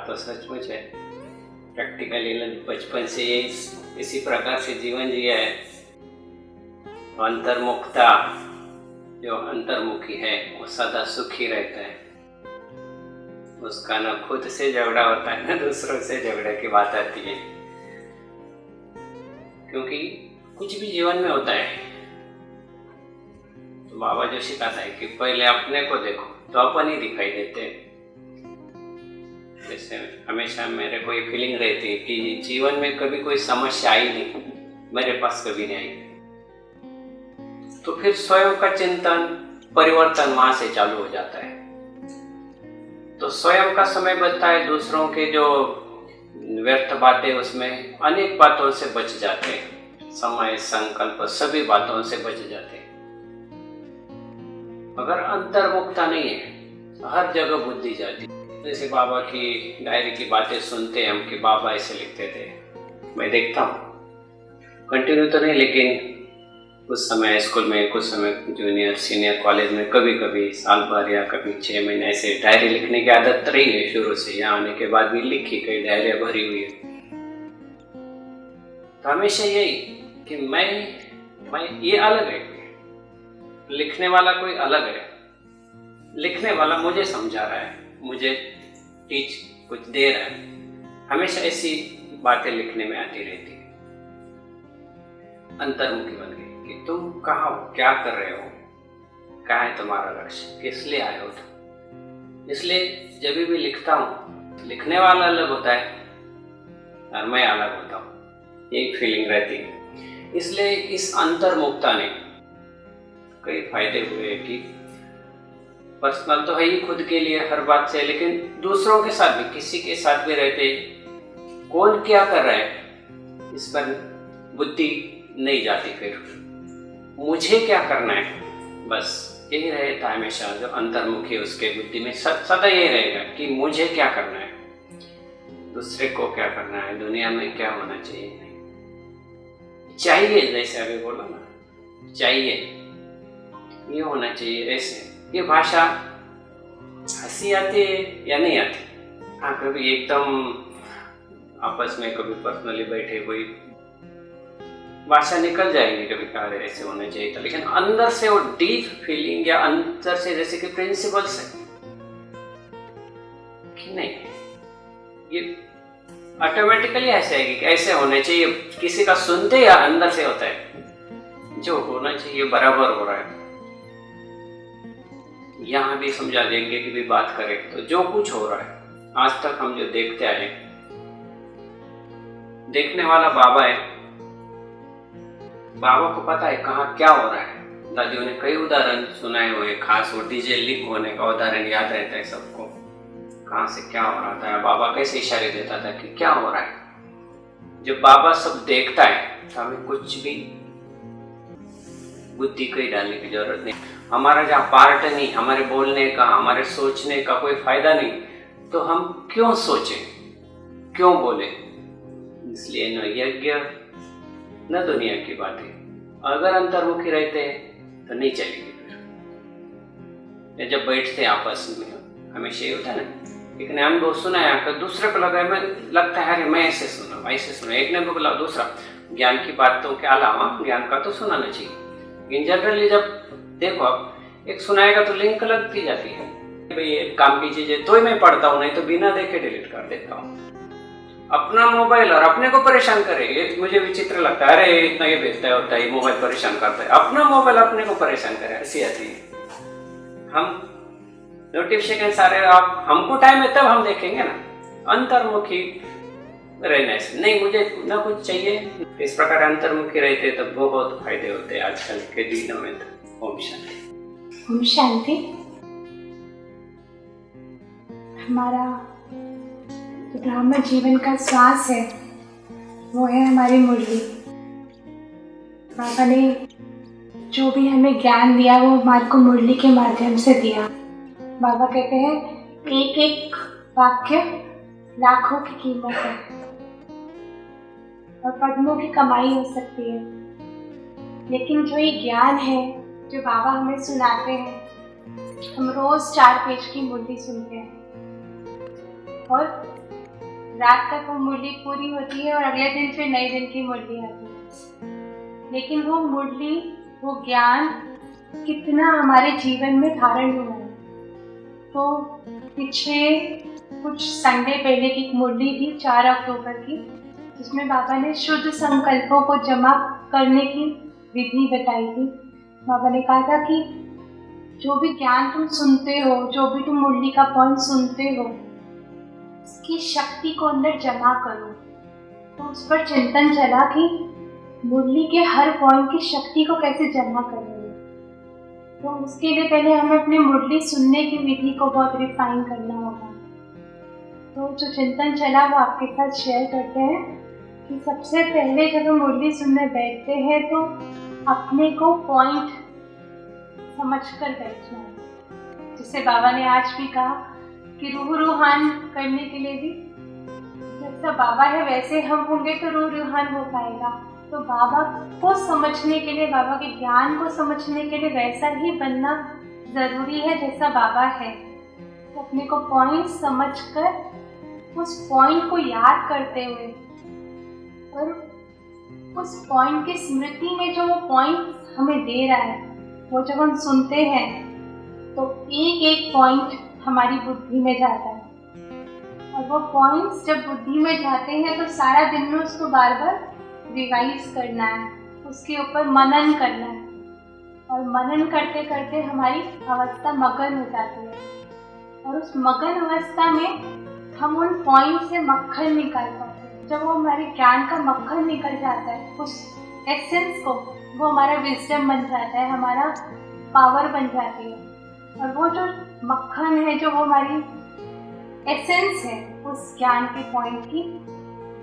बात तो सचमुच है। प्रैक्टिकली बचपन से इसी प्रकार से जीवन जिया है। अंतर्मुखता, जो अंतर्मुखी है वो सदा सुखी रहता है। उसका न खुद से झगड़ा होता है न दूसरों से झगड़े की बात आती है, क्योंकि कुछ भी जीवन में होता है तो बाबा जो सिखाता है कि पहले अपने को देखो तो अपन ही दिखाई देते हैं। जैसे हमेशा मेरे को ये फीलिंग रहती है कि जीवन में कभी कोई समस्या आई नहीं, मेरे पास कभी नहीं आई, तो फिर स्वयं का चिंतन परिवर्तन वहां से चालू हो जाता है। तो स्वयं का समय बचता है, दूसरों के जो व्यर्थ बातें उसमें अनेक बातों से बच जाते हैं, समय संकल्प सभी बातों से बच जाते हैं। अगर अंतर्मुखता नहीं है तो हर जगह बुद्धि जाती है। जैसे बाबा की डायरी की बातें सुनते हैं हम कि बाबा ऐसे लिखते थे, मैं देखता हूँ कंटिन्यू तो नहीं, लेकिन कुछ समय स्कूल में, कुछ समय जूनियर सीनियर कॉलेज में, कभी कभी साल भर या कभी 6 महीने ऐसे डायरी लिखने की आदत रही है शुरू से। यहाँ आने के बाद भी लिखी, कई डायरियाँ भरी हुई है। तो हमेशा यही कि मैं ये अलग है, लिखने वाला कोई अलग है, लिखने वाला मुझे समझा रहा है, मुझे टीच कुछ दे रहा है। हमेशा ऐसी बातें लिखने में आती रहती है। अंतर्मुखी बन गई कि तुम कहाँ हो, क्या कर रहे हो, क्या है तुम्हारा लक्ष्य, किस लिए आए हो तुम। इसलिए जब भी लिखता हूँ, लिखने वाला अलग होता है और मैं अलग होता हूँ, यही फीलिंग रहती है। इसलिए इस अंतर्मुखता ने कई फायदे हुए कि पर्सनल तो है ही खुद के लिए हर बात से, लेकिन दूसरों के साथ भी, किसी के साथ भी रहते, कौन क्या कर रहा है इस पर बुद्धि नहीं जाती। फिर मुझे क्या करना है, बस यही रहता है हमेशा। जो अंतर्मुखी उसके बुद्धि में सदा यही रहेगा कि मुझे क्या करना है, दूसरे को क्या करना है, दुनिया में क्या होना चाहिए, चाहिए। जैसे अभी बोला ना, चाहिए, ये होना चाहिए, ऐसे। ये भाषा हंसी आती है या नहीं आती? हाँ, कभी एकदम आपस में कभी पर्सनली बैठे कोई भाषा निकल जाएंगी कभी, कहा ऐसे होना चाहिए था, लेकिन अंदर से वो डीप फीलिंग या अंदर से जैसे कि प्रिंसिपल्स है कि नहीं, ये ऑटोमेटिकली ऐसे आएगी कि ऐसे होने चाहिए। किसी का सुनते या अंदर से होता है जो होना चाहिए बराबर हो रहा है। यहाँ भी समझा देंगे कि भी बात करें तो जो कुछ हो रहा है आज तक हम जो देखते आए, देखने वाला बाबा है। बाबा को पता है कहाँ क्या हो रहा है। दादियों ने कई उदाहरण सुनाए हुए, खास वो डीजे लीक होने का उदाहरण याद रहता है सबको, कहाँ से क्या हो रहा था, बाबा कैसे इशारे देता था कि क्या हो रहा है। जब बाबा सब देखता है तो हमें कुछ भी बुद्धि कहीं डालने की जरूरत नहीं। हमारा जहाँ पार्ट नहीं, हमारे बोलने का, हमारे सोचने का कोई फायदा नहीं, तो हम क्यों सोचें, क्यों बोले। इसलिए न यज्ञ न दुनिया की बातें अगर अंतर्मुखी रहते हैं तो नहीं चलेगी। फिर जब बैठते आपस में हमेशा ये होता है ना, एक ने अनुभव सुनाया तो दूसरे को लगा, मैं लगता है अरे मैं ऐसे सुना, ऐसे सुना। एक ने बोला दूसरा, ज्ञान की बातों के अलावा ज्ञान का तो सुनाना चाहिए। इन जनरली जब देखो आप एक सुनाएगा तो लिंक लगती जाती है, भाई ये काम की चीजें तो ही मैं पढ़ता हूँ, नहीं तो बिना देखे डिलीट कर देता हूँ। अपना मोबाइल और अपने को परेशान करे, ये मुझे विचित्र लगता है। अरे इतना ये भेजता है, होता है, मोबाइल परेशान करता है। अपना मोबाइल अपने को परेशान करे, हंसी आती है। हम नोटिफिकेशन सारे, आप हमको टाइम है तब हम देखेंगे ना। अंतर्मुखी रहने से नहीं, मुझे ना कुछ चाहिए। इस प्रकार अंतर्मुखी रहते तो बहुत फायदे होते हैं आजकल के दिनों में। तो ओम शांति। ओम शांति। हमारा ब्राह्मण जीवन का श्वास है, वो है हमारी मुरली। बाबा ने जो भी हमें ज्ञान दिया वो हमारे को मुरली के माध्यम से दिया। बाबा कहते हैं एक एक वाक्य लाखों की कीमत है और पद्मों की कमाई हो सकती है। लेकिन जो ये ज्ञान है जो बाबा हमें सुनाते हैं, हम रोज 4 पेज की मुरली सुनते हैं और रात तक वो मुरली पूरी होती है और अगले दिन फिर नए दिन की मुरली आती है। लेकिन वो मुरली, वो ज्ञान कितना हमारे जीवन में धारण हुआ है। तो पिछले कुछ संडे पहले की एक मुरली थी 4 अक्टूबर की, जिसमें बाबा ने शुद्ध संकल्पों को जमा करने की विधि बताई थी। बाबा ने कहा था कि जो भी ज्ञान तुम सुनते हो, जो भी तुम मुरली का पॉइंट सुनते हो, उसकी शक्ति को अंदर जमा करो। तो उस पर चिंतन चला कि मुरली के हर पॉइंट की शक्ति को कैसे जमा करेंगे। तो उसके लिए पहले हमें अपनी मुरली सुनने की विधि को बहुत रिफाइन करना होगा। तो जो चिंतन चला वो आपके साथ शेयर करते हैं कि सबसे पहले जब हम मुरली सुनने बैठते हैं तो अपने को पॉइंट समझकर बैठना है। जिससे बाबा ने आज भी कहा कि रूह रूहान करने के लिए भी जैसा बाबा है वैसे हम होंगे तो रूह रूहान हो पाएगा। तो बाबा को समझने के लिए, बाबा के ज्ञान को समझने के लिए वैसा ही बनना ज़रूरी है जैसा बाबा है। तो अपने को पॉइंट समझकर उस पॉइंट को याद करते हुए और उस पॉइंट की स्मृति में जो वो पॉइंट हमें दे रहा है, वो जब हम सुनते हैं तो एक एक पॉइंट हमारी बुद्धि में जाता है। और वो पॉइंट्स जब बुद्धि में जाते हैं तो सारा दिन में उसको बार बार रिवाइज करना है, उसके ऊपर मनन करना है। और मनन करते करते हमारी अवस्था मगन हो जाती है। और उस मगन अवस्था में हम उन पॉइंट से मक्खन निकाल पाते हैं। जब वो हमारे ज्ञान का मक्खन निकल जाता है, उस एसेंस को, वो हमारा विजडम बन जाता है, हमारा पावर बन जाती है। और वो जो मक्खन है, जो वो हमारी एसेंस है उस ज्ञान के पॉइंट की,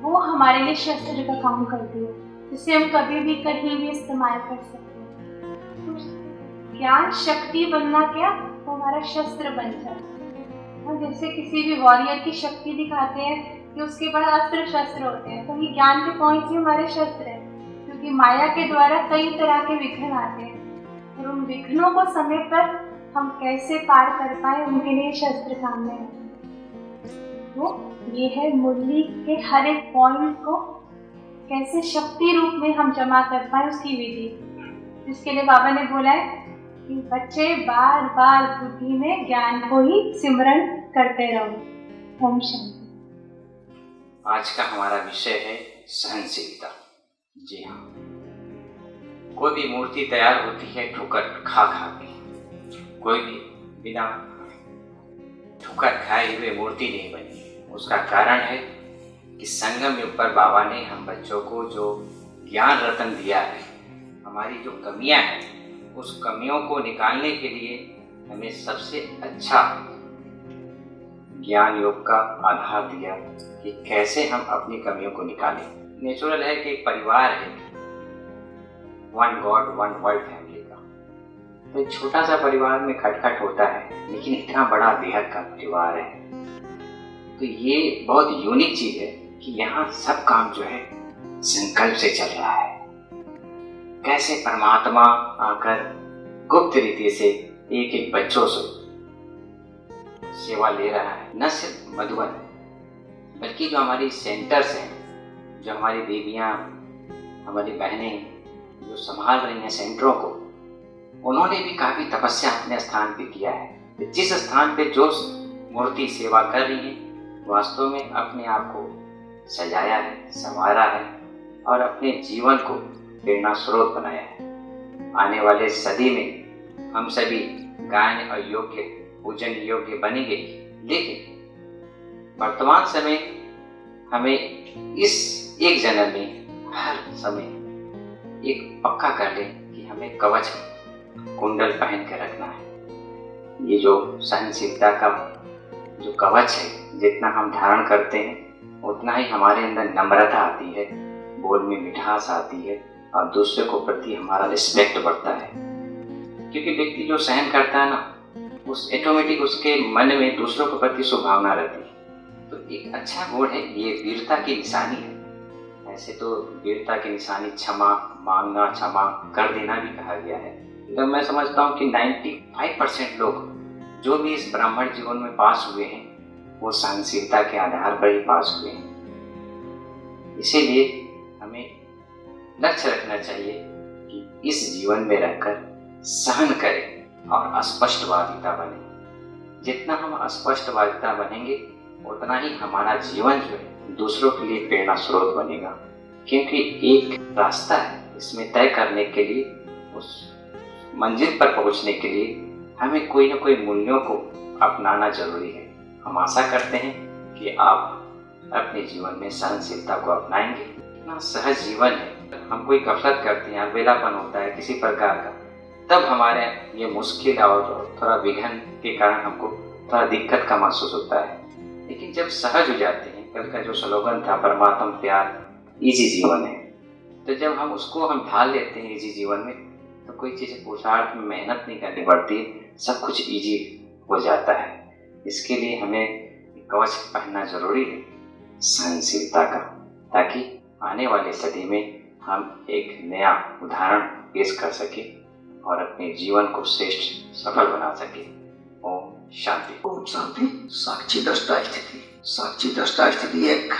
वो हमारे लिए शस्त्र का काम करती है, जिसे हम कभी भी कहीं भी इस्तेमाल कर सकते हैं। तो ज्ञान शक्ति बनना क्या, वो हमारा शस्त्र बन जाता है। और जैसे किसी भी वॉरियर की शक्ति दिखाते हैं कि उसके पास अस्त्र शस्त्र होते हैं, तो ये ज्ञान के पॉइंट ही हमारे शस्त्र हैं। क्योंकि माया के द्वारा कई तरह के विघ्न आते हैं और उन विघ्नों को समय पर हम कैसे पार कर पाए, उनके लिए शस्त्र काम में आते हैं। तो ये है मुरली के हर एक पॉइंट को कैसे शक्ति रूप में हम जमा कर पाए, उसकी विधि। जिसके लिए बाबा ने बोला है कि बच्चे बार बार बुद्धि में ज्ञान को ही सिमरन करते रहो। ओम शांति। आज का हमारा विषय है सहनशीलता। जी हाँ, कोई भी मूर्ति तैयार होती है ठोकर खा खा के। कोई भी बिना ठोकर खाए हुए मूर्ति नहीं बनी। उसका कारण है कि संगम युग पर बाबा ने हम बच्चों को जो ज्ञान रतन दिया है, हमारी जो कमियां हैं, उस कमियों को निकालने के लिए हमें सबसे अच्छा ज्ञान योग का आधार दिया कि कैसे हम अपनी कमियों को निकालें। नेचुरल है कि एक परिवार है, one God one world family का। तो एक छोटा सा परिवार में खटखट होता है, लेकिन इतना बड़ा बेहद का परिवार है। तो ये बहुत यूनिक चीज है कि यहाँ सब काम जो है संकल्प से चल रहा है। कैसे परमात्मा आकर गुप्त रीति से एक एक बच्चों से सेवा ले रहा है। न सिर्फ मधुबन, बल्कि जो हमारी सेंटर्स हैं, जो हमारी देवियाँ, हमारी बहनें जो संभाल रही हैं सेंटरों को, उन्होंने भी काफी तपस्या अपने स्थान पे किया है। जिस स्थान पे जो मूर्ति सेवा कर रही है, वास्तव में अपने आप को सजाया है, संवारा है और अपने जीवन को प्रेरणा स्रोत बनाया है। आने वाले सदी में हम सभी गायन और योग्य, पूजन योग्य बनेंगे। लेकिन वर्तमान समय हमें इस एक जन्म में हर समय एक पक्का कर ले कि हमें कवच कुंडल पहन के रखना है। ये जो सहनशीलता का जो कवच है, जितना हम धारण करते हैं उतना ही हमारे अंदर नम्रता आती है, बोल में मिठास आती है और दूसरे को प्रति हमारा रिस्पेक्ट बढ़ता है। क्योंकि व्यक्ति जो सहन करता है ना, उस ऑटोमेटिक उसके मन में दूसरों के प्रति सुभावना रहती है। तो एक अच्छा गुण है, ये वीरता की निशानी है। ऐसे तो वीरता की निशानी क्षमा मांगना, क्षमा कर देना भी कहा गया है। तो मैं समझता हूँ कि 95% लोग जो भी इस ब्राह्मण जीवन में पास हुए हैं, वो सहनशीलता के आधार पर ही पास हुए हैं। इसीलिए हमें लक्ष्य रखना चाहिए कि इस जीवन में रहकर सहन करें और अस्पष्टवादिता बने। जितना हम अस्पष्टवादिता बनेंगे उतना ही हमारा जीवन जो है दूसरों के लिए प्रेरणा स्रोत बनेगा, क्योंकि एक रास्ता है, इसमें तय करने के लिए, उस मंजिल पर पहुंचने के लिए हमें कोई ना कोई मूल्यों को अपनाना जरूरी है। हम आशा करते हैं कि आप अपने जीवन में सहनशीलता को अपनाएंगे। इतना सहज जीवन है, हम कोई गफलत करते हैं, अकेलापन होता है किसी प्रकार का, तब हमारे ये मुश्किल और थोड़ा विघन के कारण हमको थोड़ा दिक्कत का महसूस होता है। लेकिन जब सहज हो जाते हैं, कल का जो स्लोगन था परमात्मा प्यार इजी जीवन है, तो जब हम उसको ढाल लेते हैं इजी जीवन में, तो कोई चीज़ पुरुषार्थ में मेहनत नहीं करनी पड़ती, सब कुछ इजी हो जाता है। इसके लिए हमें कवच पहनना जरूरी है सहनशीलता का, ताकि आने वाली सदी में हम एक नया उदाहरण पेश कर सके और अपने जीवन को श्रेष्ठ सफल बना सके। ओम शांति। ओम शांति। साक्षी दृष्टा स्थिति। साक्षी दृष्टा स्थिति एक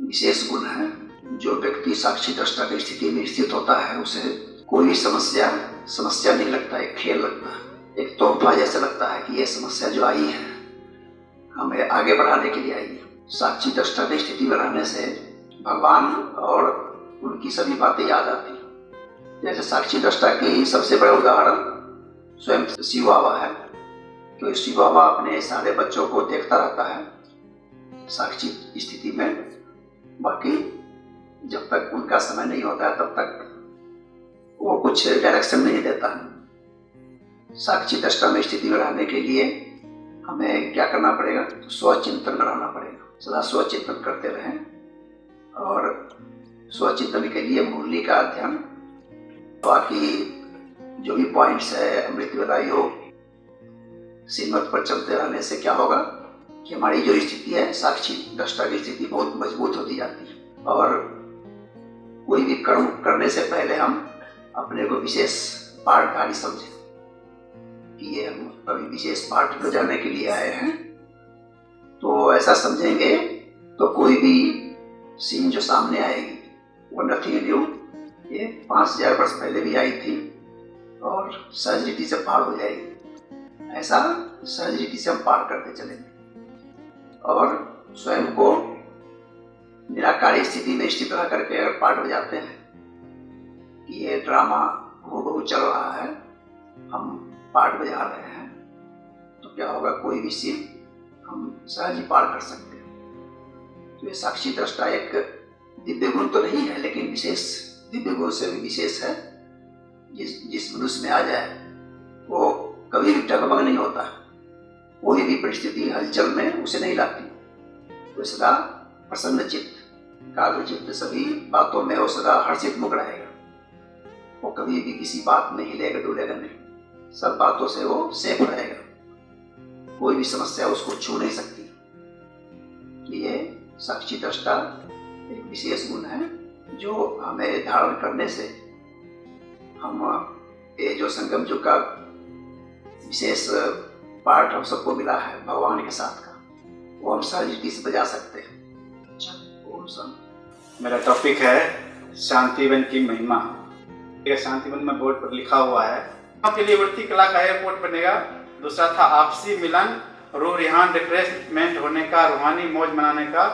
विशेष गुण है। जो व्यक्ति साक्षी दृष्टा की स्थिति में स्थित होता है उसे कोई भी समस्या नहीं लगता, एक खेल लगता है, एक तोहफा जैसा लगता है कि ये समस्या जो आई है हमें आगे बढ़ाने के लिए आई है। साक्षी दृष्टा की स्थिति में रहने से भगवान और उनकी सभी बातें याद आती हैं। जैसे साक्षी दृष्टा की सबसे बड़ा उदाहरण स्वयं शिव बाबा है, क्योंकि शिव बाबा अपने सारे बच्चों को देखता रहता है साक्षी स्थिति में। बाकी जब तक उनका समय नहीं होता है तब तक वो कुछ डायरेक्शन नहीं देता है। साक्षी दृष्टा में स्थिति में रहने के लिए हमें क्या करना पड़ेगा? स्वचिंतन में रहना पड़ेगा। सदा स्वचिंतन करते रहें और स्वचिंतन के लिए मुरली का अध्ययन, बाकी जो भी पॉइंट्स है अमृत वेला योग, श्रीमत पर चलते रहने से क्या होगा कि हमारी जो स्थिति है साक्षी दृष्टा की स्थिति बहुत मजबूत होती जाती है। और कोई भी कर्म करने से पहले हम अपने को विशेष पाठधारी समझें कि ये हम अभी विशेष पाठ बजाने के लिए आए हैं। तो ऐसा समझेंगे तो कोई भी सीन जो सामने आएगी वो नथिंग न्यू, ये 5000 वर्ष पहले भी आई थी और सहज रीति से पार हो जाएगी। ऐसा सहज रीति से हम पार करते चलेंगे और स्वयं को निराकारी स्थिति में स्थित रह करके अगर पाठ बजाते हैं कि ये ड्रामा हूबहू चल रहा है, हम पाठ बजा रहे हैं, तो क्या होगा, कोई भी सीन हम सहज ही पार कर सकते हैं। तो ये साक्षी दृष्टा एक दिव्य गुण तो नहीं है, लेकिन विशेष दिव्य गुण से भी विशेष है। जिस मनुष्य में आ जाए वो कभी भी डगमग नहीं होता, कोई भी परिस्थिति हलचल में उसे नहीं लाती। तो सदा प्रसन्न चित्त, एकाग्र चित्त, सभी बातों में वो सदा हर्षित मुख रहेगा। वो कभी भी किसी बात में हिलेगा डुलेगा नहीं, सब बातों से वो सेफ रहेगा, कोई भी समस्या उसको छू नहीं सकती। ये साक्षी दृष्टा एक विशेष गुण है जो हमें धारण करने से हम ये जो संगम युग का विशेष पार्ट हम सबको मिला है भगवान के साथ का, वो हम सहज रीति से बजा सकते हैं। ओम शांति। मेरा टॉपिक है शांतिवन की महिमा। ये शांतिवन में बोर्ड पर लिखा हुआ है के लिए वृत्ति कला का एयरपोर्ट बनेगा। दूसरा था आपसी मिलन, रूह रिहान रिफ्रेशमेंट होने का, रूहानी मौज मनाने का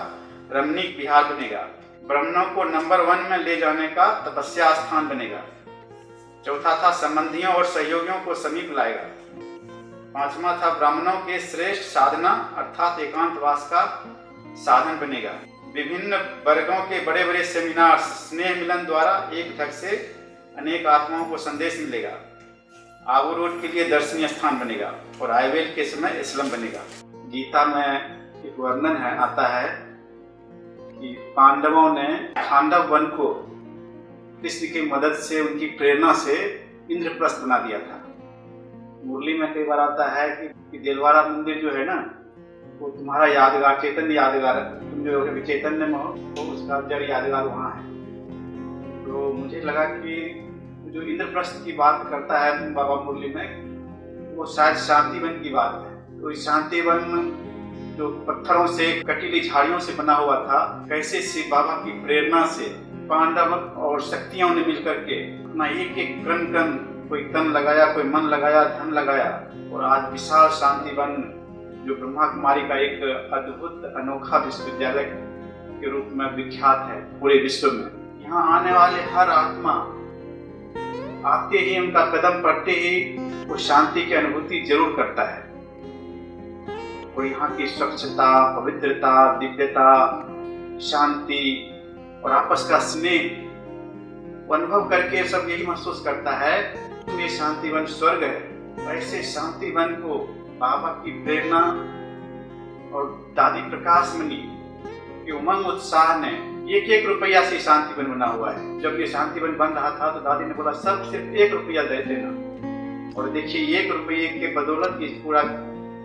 रमणीक विहार बनेगा। ब्राह्मणों को नंबर 1 में ले जाने का तपस्या स्थान बनेगा। चौथा था संबंधियों और सहयोगियों को समीप लाएगा। पांचवा था ब्राह्मणों के श्रेष्ठ साधना अर्थात एकांतवास का साधन बनेगा। विभिन्न वर्गों के बड़े बड़े सेमिनार स्नेह मिलन द्वारा एक ढंग से अनेक आत्माओं को संदेश मिलेगा। आबू रोड के लिए दर्शनीय स्थान बनेगा और आयुर्वेद के समय इस्लाम बनेगा। गीता में एक वर्णन है आता है कि पांडवों ने खांडव वन को कृष्ण की मदद से, उनकी प्रेरणा से इंद्रप्रस्थ बना दिया था। मुरली में कई बार आता है कि देलवाड़ा मंदिर जो है ना, वो तुम्हारा यादगार, चैतन्य यादगार, तुम जो चैतन्य में हो वो उसका जड़ यादगार वहाँ है। तो मुझे लगा कि जो इंद्रप्रस्थ की बात करता है बाबा मुरली में, वो शायद शांतिवन की बात है। तो इस शांतिवन जो पत्थरों से, कटीली झाड़ियों से बना हुआ था, कैसे शिव बाबा की प्रेरणा से पांडव और शक्तियों ने मिलकर के अपना एक एक कण कण, कोई तन लगाया, कोई मन लगाया, धन लगाया, और आज विशाल शांति वन जो ब्रह्मा कुमारी का एक अद्भुत अनोखा विश्वविद्यालय के रूप में विख्यात है पूरे विश्व में। यहाँ आने वाले हर आत्मा आते ही, उनका कदम पड़ते ही वो शांति की अनुभूति जरूर करता है। और यहाँ की स्वच्छता, पवित्रता, दिव्यता, शांति और आपस का स्नेह वो अनुभव करके सब यही महसूस करता है कि ये शांतिवन स्वर्ग है। ऐसे शांतिवन को बाबा की प्रेरणा और दादी प्रकाश मणि के उमंग उत्साह ने एक एक रुपया से शांतिवन बना हुआ है। जब ये शांतिवन बन रहा था तो दादी ने बोला सब सिर्फ 1 रुपया दे देना, और देखिए 1 रुपये के बदौलत ये पूरा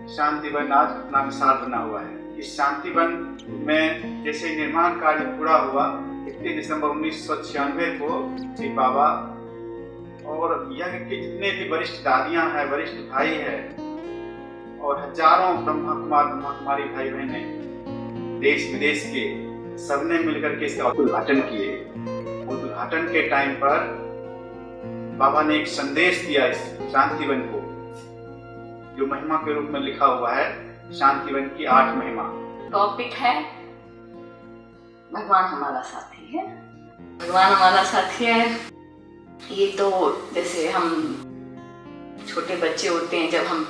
शांतिवन आज अपना विशाल बना हुआ है। इस शांतिवन में जैसे निर्माण कार्य पूरा हुआ 31 दिसंबर 1996 को श्री बाबा और यज्ञ के जितने भी वरिष्ठ दादियां हैं, वरिष्ठ भाई हैं और हजारों ब्रह्मा कुमारी भाई बहने देश विदेश के सबने मिलकर के इसका उद्घाटन किए। उद्घाटन के टाइम पर बाबा ने एक संदेश दिया इस शांतिवन को, जो महिमा के रूप में लिखा हुआ है शांतिवन की 8 महिमा। टॉपिक है भगवान हमारा साथी है। भगवान हमारा साथी है, ये तो जैसे हम छोटे बच्चे होते हैं, जब हम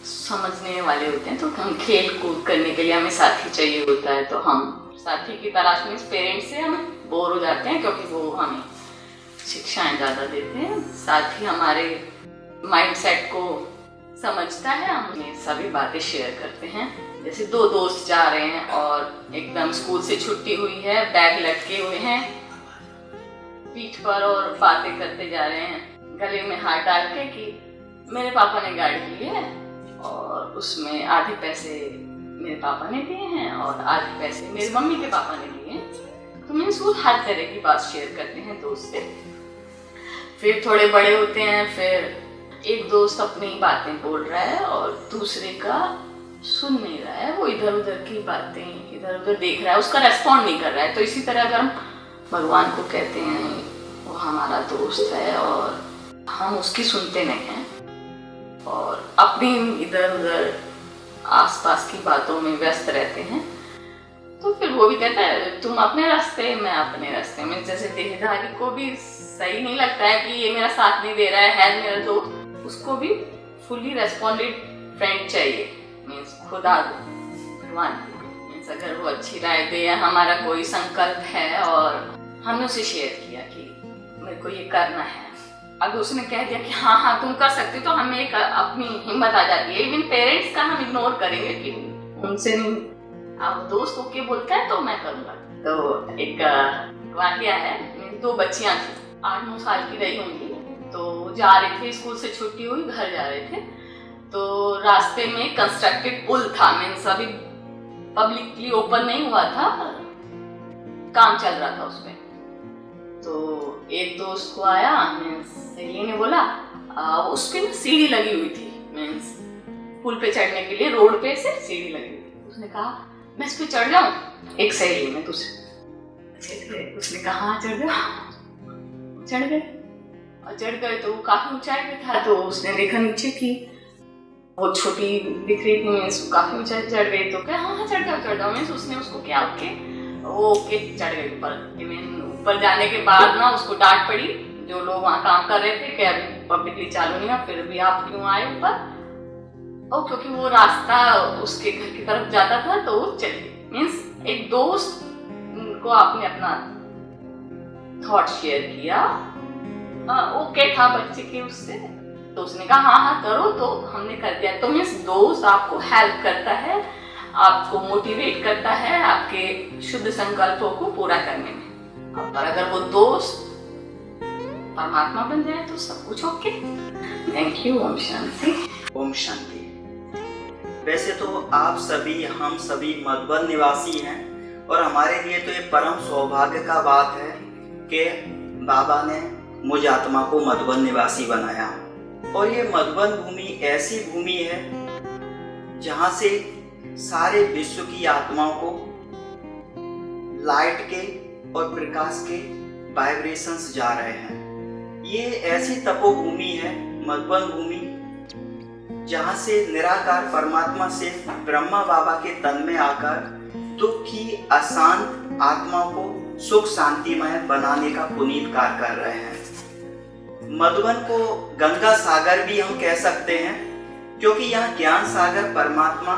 समझने वाले होते हैं तो हम खेल कूद करने के लिए हमें साथी चाहिए होता है, तो हम साथी की तलाश में पेरेंट्स से हम बोर हो जाते हैं क्योंकि वो हमें शिक्षाएं ज़्यादा देते हैं। साथी हमारे माइंडसेट को समझता है, हम सभी बातें शेयर करते हैं। जैसे 2 दोस्त जा रहे हैं और एकदम स्कूल से छुट्टी हुई है, बैग लटके हुए हैं पीठ पर और बातें करते जा रहे हैं, गले में हाथ डाल के कि मेरे पापा ने गाड़ी ली है और उसमें आधे पैसे मेरे पापा ने दिए हैं और आधे पैसे मेरी मम्मी के पापा ने दिए हैं। तो मैंने स्कूल हर तरह की बात शेयर करते हैं दोस्त से। फिर थोड़े बड़े होते हैं, फिर एक दोस्त अपनी बातें बोल रहा है और दूसरे का सुन नहीं रहा है, वो इधर उधर की बातें इधर उधर देख रहा है, उसका रेस्पॉन्ड नहीं कर रहा है। तो इसी तरह अगर हम भगवान को कहते हैं वो हमारा दोस्त है और हम उसकी सुनते नहीं हैं और अपनी इधर उधर आसपास की बातों में व्यस्त रहते हैं, तो फिर वो भी कहता है तुम अपने रास्ते, मैं अपने रास्ते में। जैसे देहधारी को भी सही नहीं लगता है कि ये मेरा साथ नहीं दे रहा है मेरा दोस्त, उसको भी फुली रेस्पॉन्डेड फ्रेंड चाहिए, मीन्स खुदा भगवान। मीन्स अगर वो अच्छी राय दे, हमारा कोई संकल्प है और हमने उसे शेयर किया कि मेरे को ये करना है, अगर उसने कह दिया कि हाँ हाँ तुम कर सकते हो, तो हमें एक अपनी हिम्मत आ जाती है। इवन पेरेंट्स का हम इग्नोर करेंगे कि उनसे नहीं, अब दोस्त ओके बोलता है तो मैं करूँगा। तो एक वाकया है, मेरी 2 बच्चियाँ थी, 8-9 साल की रही होंगी, तो जा रहे थे, स्कूल से छुट्टी हुई, घर जा रहे थे, तो रास्ते में कंस्ट्रक्टेड पुल था, मीन्स अभी पब्लिकली ओपन नहीं हुआ था, काम चल रहा था उसमें। तो एक दोस्त को आया, मीन्स सहेली ने बोला उस पे ना सीढ़ी लगी हुई थी, मीन्स पुल पे चढ़ने के लिए रोड पे से सीढ़ी लगी हुई थी। उसने कहा मैं इस पे चढ़ जाऊँ, एक सहेली ने दूसरे, उसने कहा हाँ चढ़ जाओ, चढ़ गए। और चढ़ गए तो वो काफी ऊंचाई पे था, तो उसने देखा नीचे की वो छोटी दिख रही थी, मीन्स काफी ऊंचाई चढ़ गई, तो क्या हाँ चढ़ जाओ मीन्स उसने उसको क्या ओके चढ़ गई ऊपर। ऊपर जाने के बाद ना उसको डांट पड़ी, जो लोग वहाँ काम कर रहे थे कि अभी पब्लिकली चालू नहीं है, फिर भी आप क्यों आए ऊपर? और क्योंकि वो रास्ता उसके घर की तरफ जाता था तो वो चली गई। मीन्स एक दोस्त को आपने अपना थॉट शेयर किया, ओके था बच्चे के उससे, तो उसने कहा हाँ हाँ करो, तो हमने कर दिया। तो मीन्स दोस्त आपको हेल्प करता है, आपको मोटिवेट करता है आपके शुद्ध संकल्पों को पूरा करने में। पर अगर वो दोस्त परमात्मा बन जाए तो सब कुछ ओके। Thank you. ओम शांति। ओम शांति। वैसे तो आप सभी, हम सभी मधुबन निवासी हैं और हमारे लिए तो ये परम सौभाग्य का बात है कि बाबा ने मुझ आत्मा को मधुबन निवासी बनाया। और ये मधुबन भूमि ऐसी भूमि है जहाँ से सारे विश्व की आत्माओं को लाइट के और प्रकाश के वाइब्रेशंस जा रहे हैं। ये ऐसी तपोभूमि है, मधुबन भूमि, जहाँ से निराकार परमात्मा से ब्रह्मा बाबा के तन में आकर दुख की अशांत आत्माओं को सुख शांतिमय बनाने का पुनीत कार्य कर रहे हैं। मधुबन को गंगा सागर भी हम कह सकते हैं, क्योंकि यहाँ ज्ञान सागर परमात्मा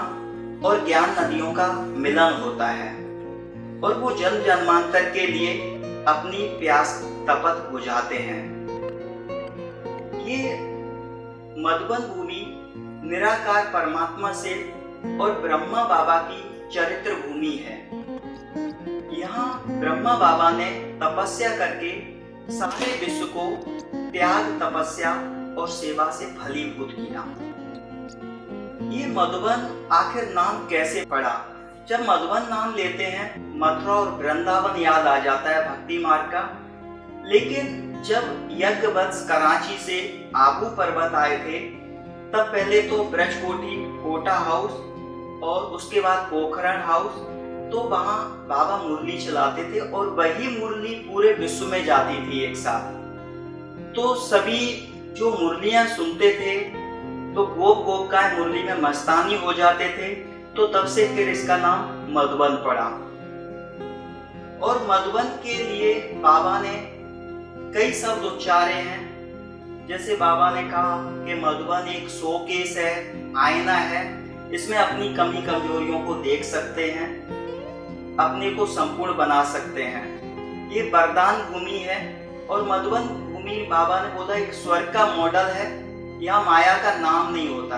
और ज्ञान नदियों का मिलन होता है और वो जन्म जन्मांतर के लिए अपनी प्यास तपत बुझाते हैं। ये मधुबन भूमि निराकार परमात्मा से और ब्रह्मा बाबा की चरित्र भूमि है। यहाँ ब्रह्मा बाबा ने तपस्या करके सारे विश्व को त्याग, तपस्या और सेवा से फलीभूत किया। ये मधुबन आखिर नाम कैसे पड़ा? जब मधुबन नाम लेते हैं मथुरा और वृंदावन याद आ जाता है भक्ति मार्ग का, लेकिन जब यज्ञवत्स कराची से आबू पर्वत आए थे तब पहले तो ब्रजकोठी कोटा हाउस और उसके बाद पोखरण हाउस, तो वहाँ बाबा मुरली चलाते थे और वही मुरली पूरे विश्व में जाती थी एक साथ। तो सभी जो मुरलियाँ सुनते थे तो गोप गोपिकाएं मुरली में मस्तानी हो जाते थे। तो तब से फिर इसका नाम मधुबन पड़ा। और मधुबन के लिए बाबा ने कई शब्द उच्चारे हैं। जैसे बाबा ने कहा कि मधुबन एक शोकेस है, आईना है, इसमें अपनी कमी कमजोरियों को देख सकते हैं, अपने को संपूर्ण बना सकते हैं। ये वरदान भूमि है और मधुबन भूमि बाबा ने बोला एक स्वर्ग का मॉडल है, यहाँ माया का नाम नहीं होता।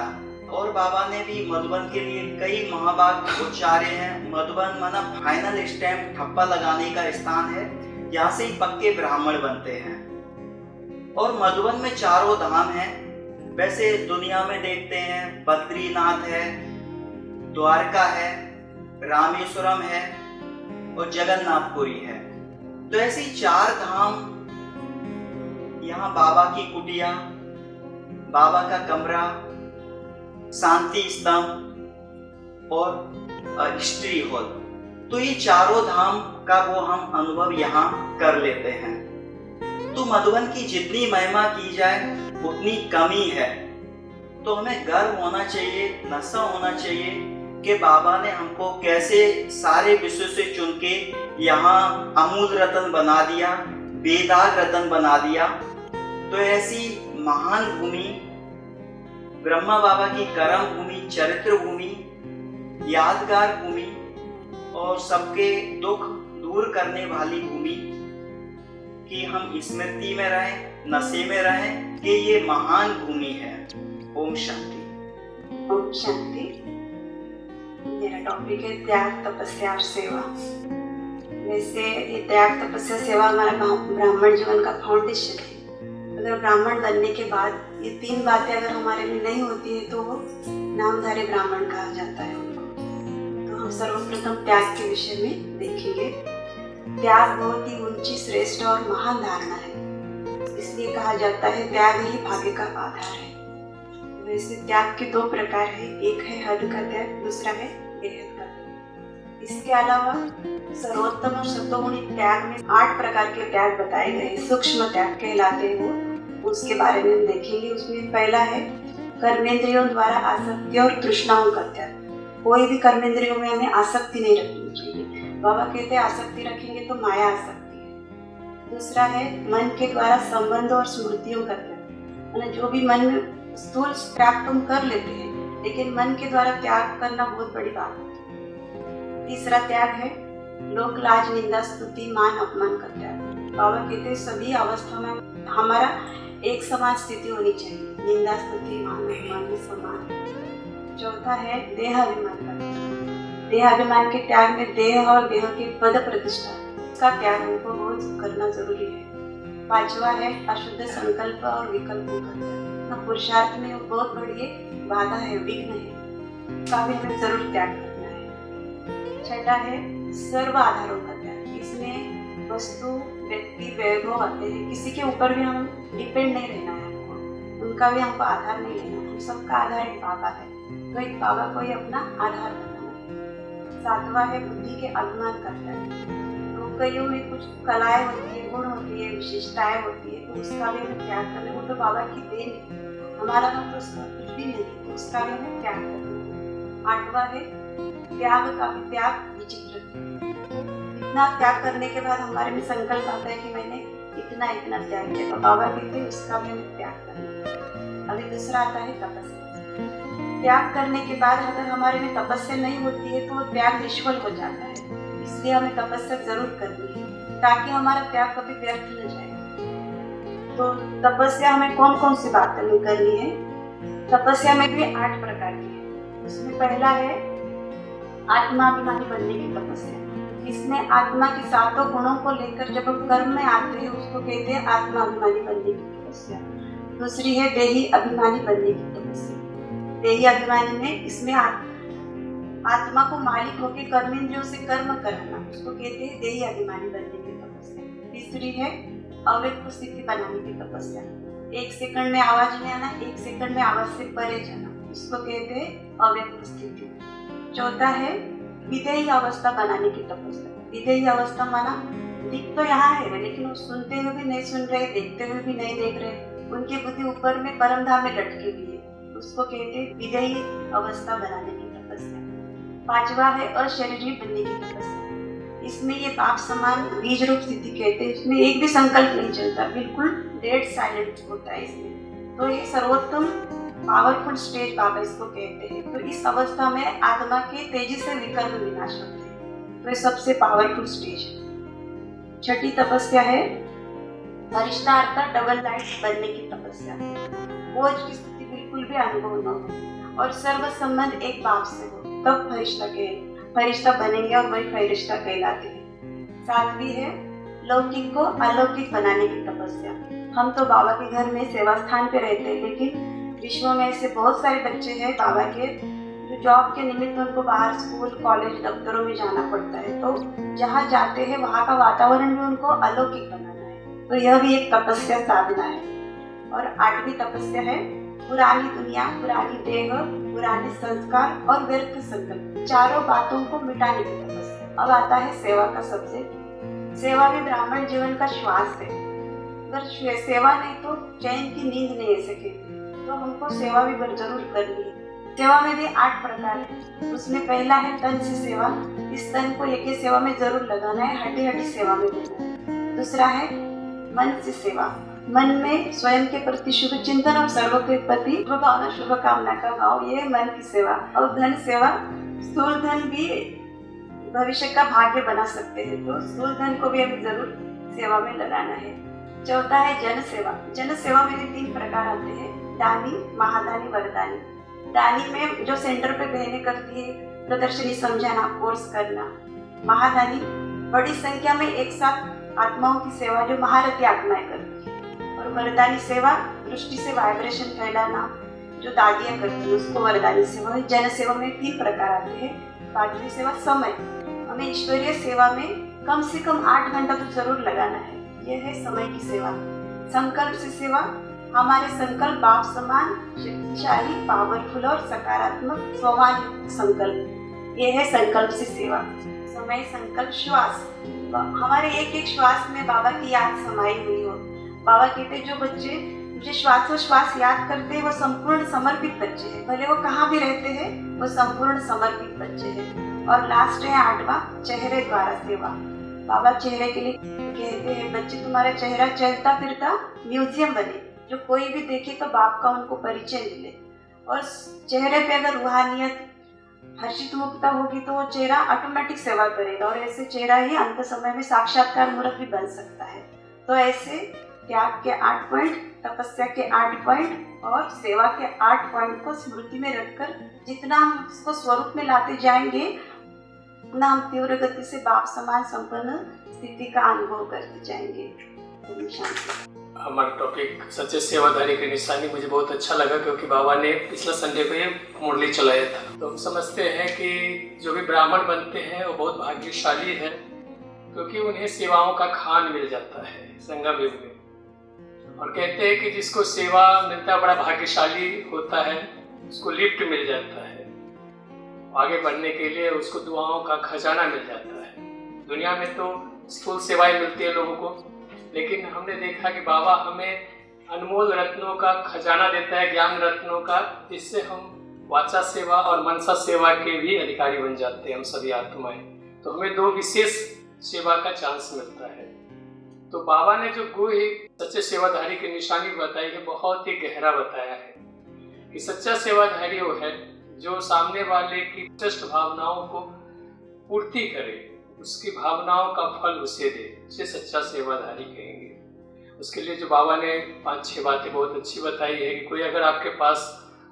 और बाबा ने भी मधुबन के लिए कई महावाक्य उच्चारे हैं। मधुबन माना फाइनल स्टैम्प, ठप्पा लगाने का स्थान है, यहाँ से ही पक्के ब्राह्मण बनते हैं। और मधुबन में चारों धाम हैं। वैसे दुनिया में देखते हैं बद्रीनाथ है, द्वारका है, रामेश्वरम है और जगन्नाथपुरी है। तो ऐसी चार धाम, यहाँ बाबा की कुटिया, बाबा का कमरा, शांति स्तंभ और हिस्ट्री हॉल, तो ये चारों धाम का वो हम अनुभव यहाँ कर लेते हैं। तो मधुबन की जितनी महिमा की जाए उतनी कमी है। तो हमें गर्व होना चाहिए, नशा होना चाहिए कि बाबा ने हमको कैसे सारे विश्व से चुन के यहाँ अमूल रतन बना दिया, बेदाग रतन बना दिया। तो ऐसी महान भूमि, ब्रह्मा बाबा की कर्म भूमि, चरित्र भूमि, यादगार भूमि और सबके दुख दूर करने वाली भूमि कि हम स्मृति में रहें, नशे में रहें कि ये महान भूमि है। ओम शांति। ओम शांति। मेरा टॉपिक है त्याग, तपस्या और सेवा। वैसे ये त्याग, तपस्या, सेवा हमारा ब्राह्मण जीवन का फाउंडेशन है। अगर ब्राह्मण बनने के बाद ये तीन बातें अगर हमारे में नहीं होती है तो वो नामधारी ब्राह्मण कहा जाता है उनको। तो हम सर्वप्रथम त्याग के विषय में देखेंगे। त्याग बहुत ही ऊंची, श्रेष्ठ और महान धारणा है। इसलिए कहा जाता है त्याग ही भाग्य का आधार है। वैसे त्याग के दो प्रकार है, एक है हद का त्याग, दूसरा है बेहद का त्याग। इसके अलावा सर्वोत्तम और सतोगुणी त्याग में 8 प्रकार के त्याग बताए गए। सूक्ष्म त्याग कहलाते हैं वो, उसके बारे में हम देखेंगे। उसमें पहला है कर्मेंद्रियों द्वारा आसक्ति और तृष्णाओं का त्याग। कोई भी कर्मेंद्रियों में हमें आसक्ति नहीं रखनी चाहिए। बाबा कहते हैं आसक्ति रखेंगे तो माया आ सकती है। दूसरा है मन के द्वारा संबंध और स्मृतियों का त्याग। जो भी मन में स्थूल त्याग तुम कर लेते हैं, लेकिन मन के द्वारा त्याग करना बहुत बड़ी बात है। तीसरा त्याग है लोक लाज, निंदा, स्तुति, मान, अपमान का त्याग। बाबा कहते हैं सभी अवस्था में हमारा एक समान स्थिति होनी चाहिए, निंदा, स्तुति, मान, अपमान में समान। चौथा है देह अभिमान का त्याग। देह अभिमान के त्याग में देह और देह के पद प्रतिष्ठा का त्याग हमको बहुत करना जरूरी है। पांचवा है अशुद्ध संकल्प और विकल्पों का त्याग। पुरुषार्थ में वो बहुत बड़ी बाधा है, विघ्न है, का भी हमें जरूर त्याग करना है। छठा है सर्व आधारों का त्याग। इसमें वस्तु, व्यक्ति, वैभव आते हैं, किसी के ऊपर भी हम डिपेंड नहीं रहना है हमको, उनका भी हमको आधार नहीं लेना। हम सबका आधार एक बाबा है, तो एक बाबा को ही अपना आधार बनाना सातवां है बुद्धि के अभिमान का त्याग। तो कईयों में कुछ कलाएं होती है, गुण होती है, विशेषताएं होती है, तो उसका भी हमें त्याग करना। वो तो बाबा की देन है, हमारा तो उसका कुछ भी नहीं, तो उसका भी हमें त्याग करना। आठवां है त्याग का भी त्याग विचित्र। इतना त्याग करने के बाद हमारे में संकल्प आता है कि मैंने इतना इतना त्याग किया, तो बाबा कहते हैं उसका भी हमें त्याग करना। अभी दूसरा आता है तपस्या। त्याग करने के बाद अगर हमारे में तपस्या नहीं होती है तो वो त्याग निष्फल हो जाता है। इसलिए हमें तपस्या जरूर करनी है ताकि हमारा त्याग कभी व्यर्थ न जाए। तो तपस्या हमें कौन कौन सी बातें करनी है? तपस्या में भी 8 प्रकार की है। उसमें पहला है आत्माभिमानी बनने की तपस्या। इसमें आत्मा के 7 गुणों को लेकर जब हम कर्म में आते हैं उसको कहते हैं आत्माभिमानी बनने की तपस्या। दूसरी है देही अभिमानी बनने की तपस्या। देही अभिमानी में इसमें आत्मा को मालिक होकर कर्मेंद्रियों से कर्म कराना, उसको कहते हैं देही अभिमानी बनने की तपस्या। तीसरी है अव्यक्त स्थिति बनाने की तपस्या। 1 सेकंड में आवाज नहीं आना, 1 सेकंड में आवाज से परे जाना, इसको कहते हैं अव्यक्त स्थिति। चौथा है विधेयी अवस्था बनाने की तपस्या। विधेयी अवस्था माना दिख तो यहाँ है लेकिन वो सुनते हुए भी नहीं सुन रहे, देखते हुए भी नहीं देख रहे, उनकी बुद्धि ऊपर में परमधाम में लटकी हुई है, उसको कहते हैं विधेयी अवस्था बनाने की तपस्या। 5वां है अशरीरी बनने की तपस्या। इसमें ये बाप समान बीज रूप स्थिति कहते हैं, इसमें एक भी संकल्प नहीं चलता, बिल्कुल डेड साइलेंट होता है इसमें। तो ये सर्वोत्तम पावरफुल स्टेज बाबा इसको कहते हैं। तो इस अवस्था में आत्मा के तेजी से विकर्म विनाश होते हैं, तो ये सबसे पावरफुल स्टेज है। 6ठी तपस्या है फरिश्ता अर्थात डबल लाइट बनने की तपस्या। बोझ की स्थिति बिल्कुल भी अनुभव न हो और सर्व संबंध एक बाप से हो, तब फरिश्ता बनेंगे और वही फरिश्ता कहलाते हैं। 7वीं है लौकिक को अलौकिक बनाने की तपस्या। हम तो बाबा के घर में सेवा स्थान पे रहते हैं, लेकिन विश्व में ऐसे बहुत सारे बच्चे हैं बाबा के जो जॉब के निमित्त उनको बाहर स्कूल कॉलेज दफ्तरों में जाना पड़ता है, तो जहाँ जाते हैं वहाँ का वातावरण भी उनको अलौकिक बनाना है, तो यह भी एक तपस्या साधना है। और 8वीं तपस्या है पुरानी दुनिया, पुरानी देह, पुराने संस्कार और व्यर्थ संकल्प, चारों बातों को मिटाने की तपस्या। अब आता है सेवा का सब्जेक्ट। सेवा भी ब्राह्मण जीवन का श्वास है। अगर सेवा नहीं तो चैन की नींद नहीं ले सके, तो हमको सेवा भी जरूर करनी है। सेवा में भी 8 प्रकार है। उसमें पहला है तन से सेवा। इस तन को एक सेवा में जरूर लगाना है, हड्डी सेवा में देना है। दूसरा है मन से सेवा। मन में स्वयं के प्रति शुभ चिंतन और सर्व के प्रति भावना शुभकामना का भाव, ये मन की सेवा। और धन सेवा, स्थूल धन भी भविष्य का भाग्य बना सकते हैं, तो स्थूल धन को भी हमें जरूर सेवा में लगाना है। चौथा है जन सेवा। जन सेवा में 3 प्रकार आते हैं, दानी, महादानी, वरदानी। दानी में जो सेंटर पे बहनें करती है, प्रदर्शनी समझाना, कोर्स करना। महादानी बड़ी संख्या में एक साथ आत्माओं की सेवा जो महारथी आत्माएं करती है। और वरदानी सेवा दृष्टि से वाइब्रेशन फैलाना जो दादियां करती है, उसको वरदानी सेवा है। जन सेवा में 3 प्रकार आते हैं। 5वीं सेवा समय। हमें ईश्वरीय सेवा में कम से कम 8 घंटा तो जरूर लगाना है, यह है समय की सेवा। संकल्प से सेवा, हमारे संकल्प बाप समान शक्तिशाली, पावरफुल और सकारात्मक स्वमान संकल्प, यह है संकल्प से सेवा। समय, संकल्प, श्वास, हमारे एक एक श्वास में बाबा की याद समाई हुई हो। बाबा कहते जो बच्चे मुझे श्वासोश्वास याद करते हैं वो संपूर्ण समर्पित बच्चे हैं, भले वो कहाँ भी रहते हैं, वो संपूर्ण समर्पित बच्चे हैं। और लास्ट है 8वां चेहरे द्वारा सेवा। बाबा चेहरे के लिए कहते हैं बच्चे तुम्हारा चेहरा चलता फिरता म्यूजियम बने, जो कोई भी देखे तो बाप का उनको परिचय मिले। और चेहरे पे अगर रूहानियत हर्षित मुक्ता होगी तो वो चेहरा ऑटोमेटिक सेवा करेगा, और ऐसे चेहरा ही अंत समय में साक्षात्कार मूर्त भी बन सकता है। तो ऐसे त्याग के 8 पॉइंट, तपस्या के 8 पॉइंट और सेवा के 8 पॉइंट को स्मृति में रखकर जितना हम इसको स्वरूप में लाते जाएंगे, उतना हम तीव्र गति से बाप समान संपन्न स्थिति का अनुभव करते जाएंगे। हमारा टॉपिक सच्चे सेवाधारी की निशानी मुझे बहुत अच्छा लगा, क्योंकि बाबा ने पिछला संडे को ये मुरली चलाया था। तो हम समझते हैं कि जो भी ब्राह्मण बनते हैं वो बहुत भाग्यशाली है, क्योंकि उन्हें सेवाओं का खान मिल जाता है संगम युग में। और कहते हैं कि जिसको सेवा मिलता है बड़ा भाग्यशाली होता है, उसको लिफ्ट मिल जाता है। आगे बढ़ने के लिए उसको दुआओं का खजाना मिल जाता है। दुनिया में तो स्थूल सेवाएं मिलती है लोगों को, लेकिन हमने देखा कि बाबा हमें अनमोल रत्नों का खजाना देता है, ज्ञान रत्नों का, जिससे हम वाचा सेवा और मनसा सेवा के भी अधिकारी बन जाते हैं हम सभी आत्माएं। तो हमें 2 विशेष सेवा का चांस मिलता है। तो बाबा ने जो गुरु सच्चे सेवाधारी की निशानी बताई है, बहुत ही गहरा बताया है कि सच्चा सेवाधारी वो है जो सामने वाले की श्रेष्ठ भावनाओं को पूर्ति करे, उसकी भावनाओं का फल उसे दे, उसे सच्चा सेवाधारी कहेंगे। उसके लिए जो बाबा ने 5-6 बातें बहुत अच्छी बताई है कि कोई अगर आपके पास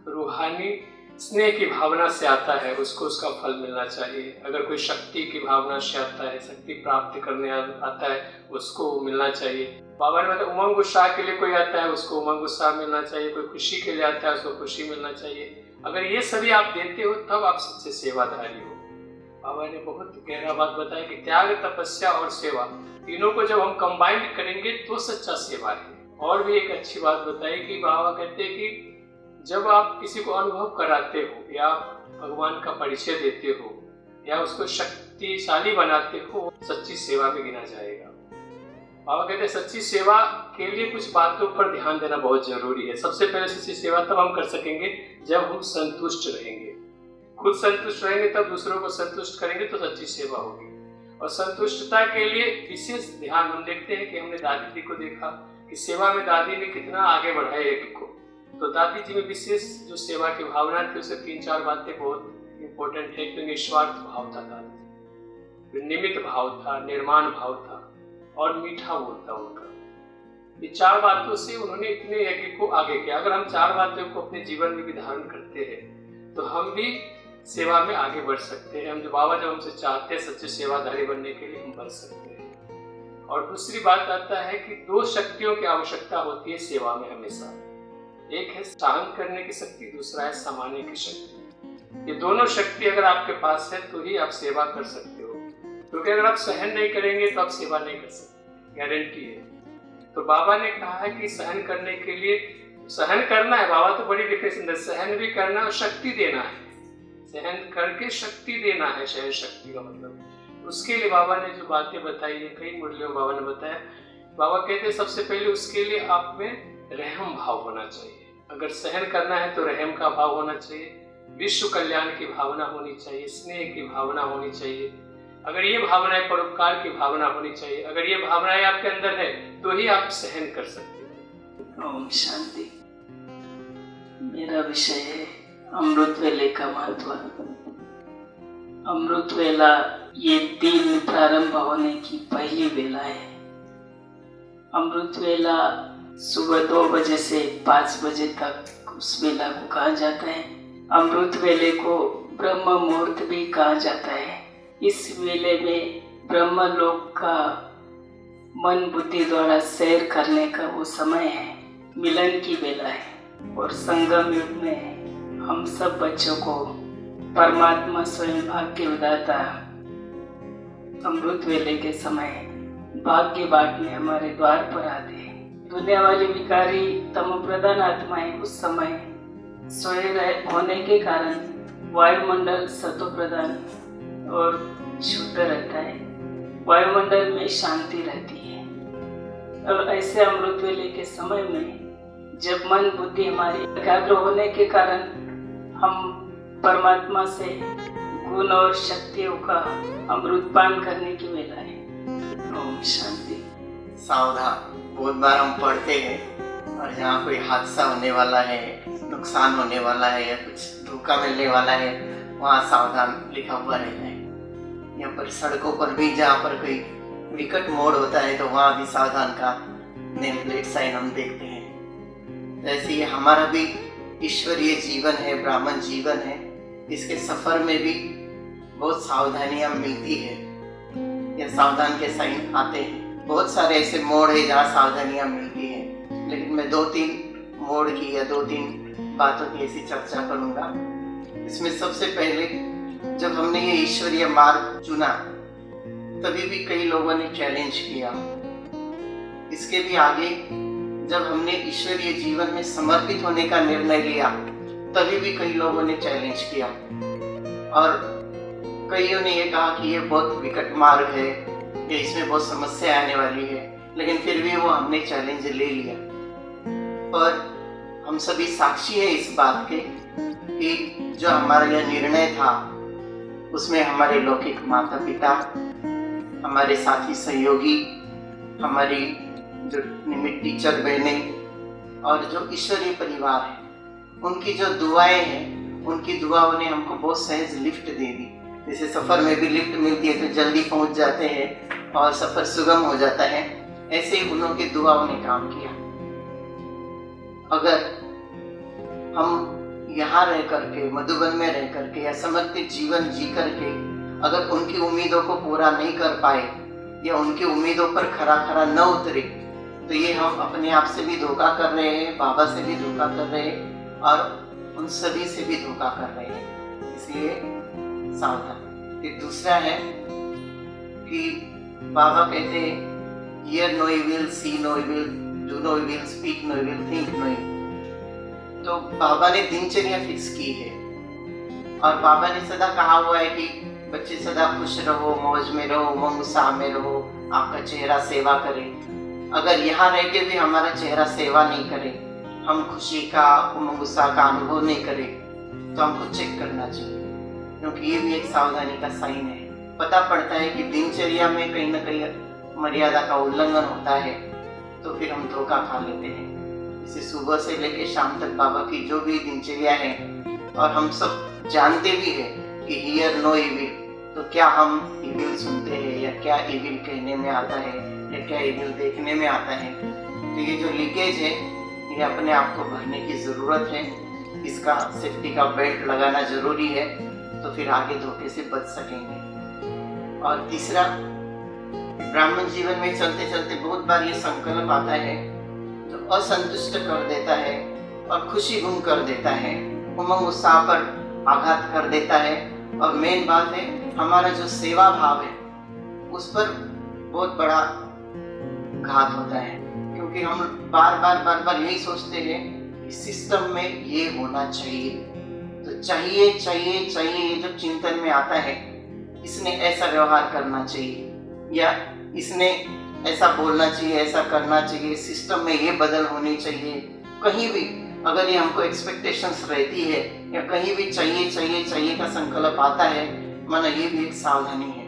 रूहानी स्नेह की भावना से आता है, उसको उसका फल मिलना चाहिए। अगर कोई शक्ति की भावना से आता है, शक्ति प्राप्त करने आता है, उसको मिलना चाहिए। बाबा ने बताया उमंग उत्साह के लिए कोई आता है, उसको उमंग उत्साह मिलना चाहिए। कोई खुशी के लिए आता है, उसको खुशी मिलना चाहिए। अगर ये सभी आप देते हो तब आप सच्चे सेवाधारी हो। बाबा ने बहुत गहरा बात बताया कि त्याग, तपस्या और सेवा, तीनों को जब हम कंबाइंड करेंगे तो सच्चा सेवा है। और भी एक अच्छी बात बताई कि बाबा कहते हैं कि जब आप किसी को अनुभव कराते हो या भगवान का परिचय देते हो या उसको शक्तिशाली बनाते हो, सच्ची सेवा में गिना जाएगा। बाबा कहते हैं सच्ची सेवा के लिए कुछ बातों पर ध्यान देना बहुत जरूरी है। सबसे पहले सच्ची सेवा तब हम कर सकेंगे जब हम संतुष्ट रहेंगे। खुद संतुष्ट रहेंगे तब दूसरों को संतुष्ट करेंगे तो सच्ची सेवा होगी। और संतुष्टता के लिए विशेष ध्यान हम देखते हैं कि हमने दादी जी को देखा कि सेवा में दादी ने कितना आगे बढ़ाया एक को। तो दादी जी में विशेष जो सेवा की भावना थी, उसे 3-4 बातें बहुत इम्पोर्टेंट है। तो निस्वार्थ भाव था दादी, निमित्त भाव था, निर्माण भाव था और मीठा बोल था उनका। ये 4 बातों से उन्होंने इतने यज्ञ को आगे किया। अगर हम 4 बातों को अपने जीवन में भी धारण करते हैं तो हम भी सेवा में आगे बढ़ सकते हैं। हम जो बाबा जब हमसे चाहते हैं सच्चे सेवाधारी बनने के लिए, हम बढ़ सकते हैं। और दूसरी बात आता है कि 2 शक्तियों की आवश्यकता होती है सेवा में हमेशा। एक है सहन करने की शक्ति, दूसरा है समाने की शक्ति। ये दोनों शक्ति अगर आपके पास है तो ही आप सेवा कर सकते हो, क्योंकि अगर आप सहन नहीं करेंगे तो आप सेवा नहीं कर सकते, गारंटी है। तो बाबा ने कहा है कि सहन करने के लिए सहन करना है। बाबा तो बड़ी डिफरेंस है, सहन भी करना और शक्ति देना है। सहन करके शक्ति देना है, सहन शक्ति का मतलब। उसके लिए बाबा ने जो बातें बताई है, कई मुरलियों बाबा ने बताया। बाबा कहते हैं सबसे पहले उसके लिए आप में रहम भाव होना चाहिए। अगर सहन करना है तो रहम का भाव होना चाहिए, विश्व कल्याण की भावना होनी चाहिए, स्नेह की भावना होनी चाहिए। अगर ये भावनाएं, परोपकार की भावना होनी चाहिए, अगर ये भावनाएं आपके अंदर है तो ही आप सहन कर सकते हैं। ओम शांति। मेरा विषय है अमृत वेले का महत्व। अमृत वेला ये दिन प्रारंभ होने की पहली वेला है। अमृत वेला सुबह 2 बजे से 5 बजे तक उस वेला को कहा जाता है। अमृत वेले को ब्रह्म मुहूर्त भी कहा जाता है। इस वेले में ब्रह्म लोक का मन बुद्धि द्वारा सैर करने का वो समय है, मिलन की वेला है। और संगम युग में हम सब बच्चों को परमात्मा स्वयं भाग्य विधाता अमृत वेले के समय भाग्य बांटने हमारे द्वार पर आते हैं। दुनिया वाली विकारी तम प्रधान आत्माएं उस समय सोए होने के कारण वायुमंडल सतो प्रधान और शुद्ध रहता है, वायुमंडल में शांति रहती है। और ऐसे अमृत वेले के समय में जब मन बुद्धि हमारी एकाग्र होने के कारण हम परमात्मा से गुण और शक्तियों का अमृत पान करने की वेला है। ओम शांति। सावधान बहुत बार हम पढ़ते हैं और जहाँ कोई हादसा होने वाला है, नुकसान होने वाला है या कुछ धोखा मिलने वाला है, वहाँ सावधान लिखा हुआ रहता है। यहाँ पर सड़कों पर भी जहाँ पर कोई विकट मोड़ होता है तो वहाँ भी सावधान का नेम प्लेट साइन हम देखते हैं। जैसे ये हमारा भी ईश्वरीय जीवन है, ब्राह्मण जीवन है, इसके सफर में भी बहुत सावधानियां मिलती है। ये सावधान के साइन आते हैं। बहुत सारे ऐसे मोड़ है जहाँ सावधानियां मिलती हैं, लेकिन मैं 2-3 मोड़ की या 2-3 बातों की ऐसी चर्चा करूंगा। इसमें सबसे पहले जब हमने ये ईश्वरीय मार्ग चुना तभी भी कई लोगों ने चैलेंज किया। इसके भी आगे जब हमने ईश्वरीय जीवन में समर्पित होने का निर्णय लिया तभी भी कई लोगों ने चैलेंज किया। और कईयों ने ये कहा कि ये बहुत विकट मार्ग है, ये इसमें बहुत समस्या आने वाली है, लेकिन फिर भी वो हमने चैलेंज ले लिया। और हम सभी साक्षी हैं इस बात के कि जो हमारा यह निर्णय था उसमें हमारे लौकिक माता पिता, हमारे साथी सहयोगी, हमारी जो निमित्त टीचर बहनें और जो ईश्वरीय परिवार है, उनकी जो दुआएं हैं, उनकी दुआओं ने हमको बहुत सहज लिफ्ट दे दी। जैसे सफ़र में भी लिफ्ट मिलती है तो जल्दी पहुंच जाते हैं और सफ़र सुगम हो जाता है, ऐसे ही उन्होंने दुआओं ने काम किया। अगर हम यहाँ रह करके, मधुबन में रह करके या समर्पित जीवन जी करके अगर उनकी उम्मीदों को पूरा नहीं कर पाए या उनकी उम्मीदों पर खरा खरा न उतरे, तो ये हम अपने आप से भी धोखा कर रहे हैं, बाबा से भी धोखा कर रहे हैं और उन सभी से भी धोखा कर रहे हैं। इसलिए सावधान। फिर दूसरा है कि बाबा कहते हैं hear no evil, see no evil, do no evil, speak no evil, think no evil. तो बाबा ने दिनचर्या फिक्स की है और बाबा ने सदा कहा हुआ है कि बच्चे सदा खुश रहो, मौज में रहो, उमंग उत्साह में रहो, आपका चेहरा सेवा करे। अगर यहाँ रह के भी हमारा चेहरा सेवा नहीं करे, हम खुशी का, उमंग उत्साह का अनुभव नहीं करें, तो हमको चेक करना चाहिए, क्योंकि ये भी एक सावधानी का साइन है। पता पड़ता है कि दिनचर्या में कहीं ना कहीं मर्यादा का उल्लंघन होता है, तो फिर हम धोखा खा लेते हैं। इसे सुबह से लेकर शाम तक बाबा की जो भी दिनचर्या है, और हम सब जानते भी हैं कि हियर नो इविल, तो क्या हम इविल सुनते हैं या क्या इविल कहने में आता है या क्या इविल देखने में आता है। तो ये जो लीकेज है ये अपने आप को भरने की ज़रूरत है, इसका सेफ्टी का बेल्ट लगाना ज़रूरी है, तो फिर आगे धोखे से बच सकेंगे। और तीसरा, ब्राह्मण जीवन में चलते चलते बहुत बार ये संकल्प आता है जो असंतुष्ट कर देता है और खुशी गुम कर देता है, उमंग उत्साह पर आघात कर देता है, और मेन बात है हमारा जो सेवा भाव है उस पर बहुत बड़ा घात होता है, क्योंकि हम बार बार यही सोचते हैं कि सिस्टम में ये होना चाहिए, तो चाहिए चाहिए चाहिए, ये जो चिंतन में आता है, इसने ऐसा व्यवहार करना चाहिए या इसने ऐसा बोलना चाहिए, ऐसा करना चाहिए, सिस्टम में ये बदल होनी चाहिए। कहीं भी अगर ये हमको एक्सपेक्टेशंस रहती है या कहीं भी चाहिए चाहिए चाहिए का संकल्प आता है, माना ये भी एक सावधानी है,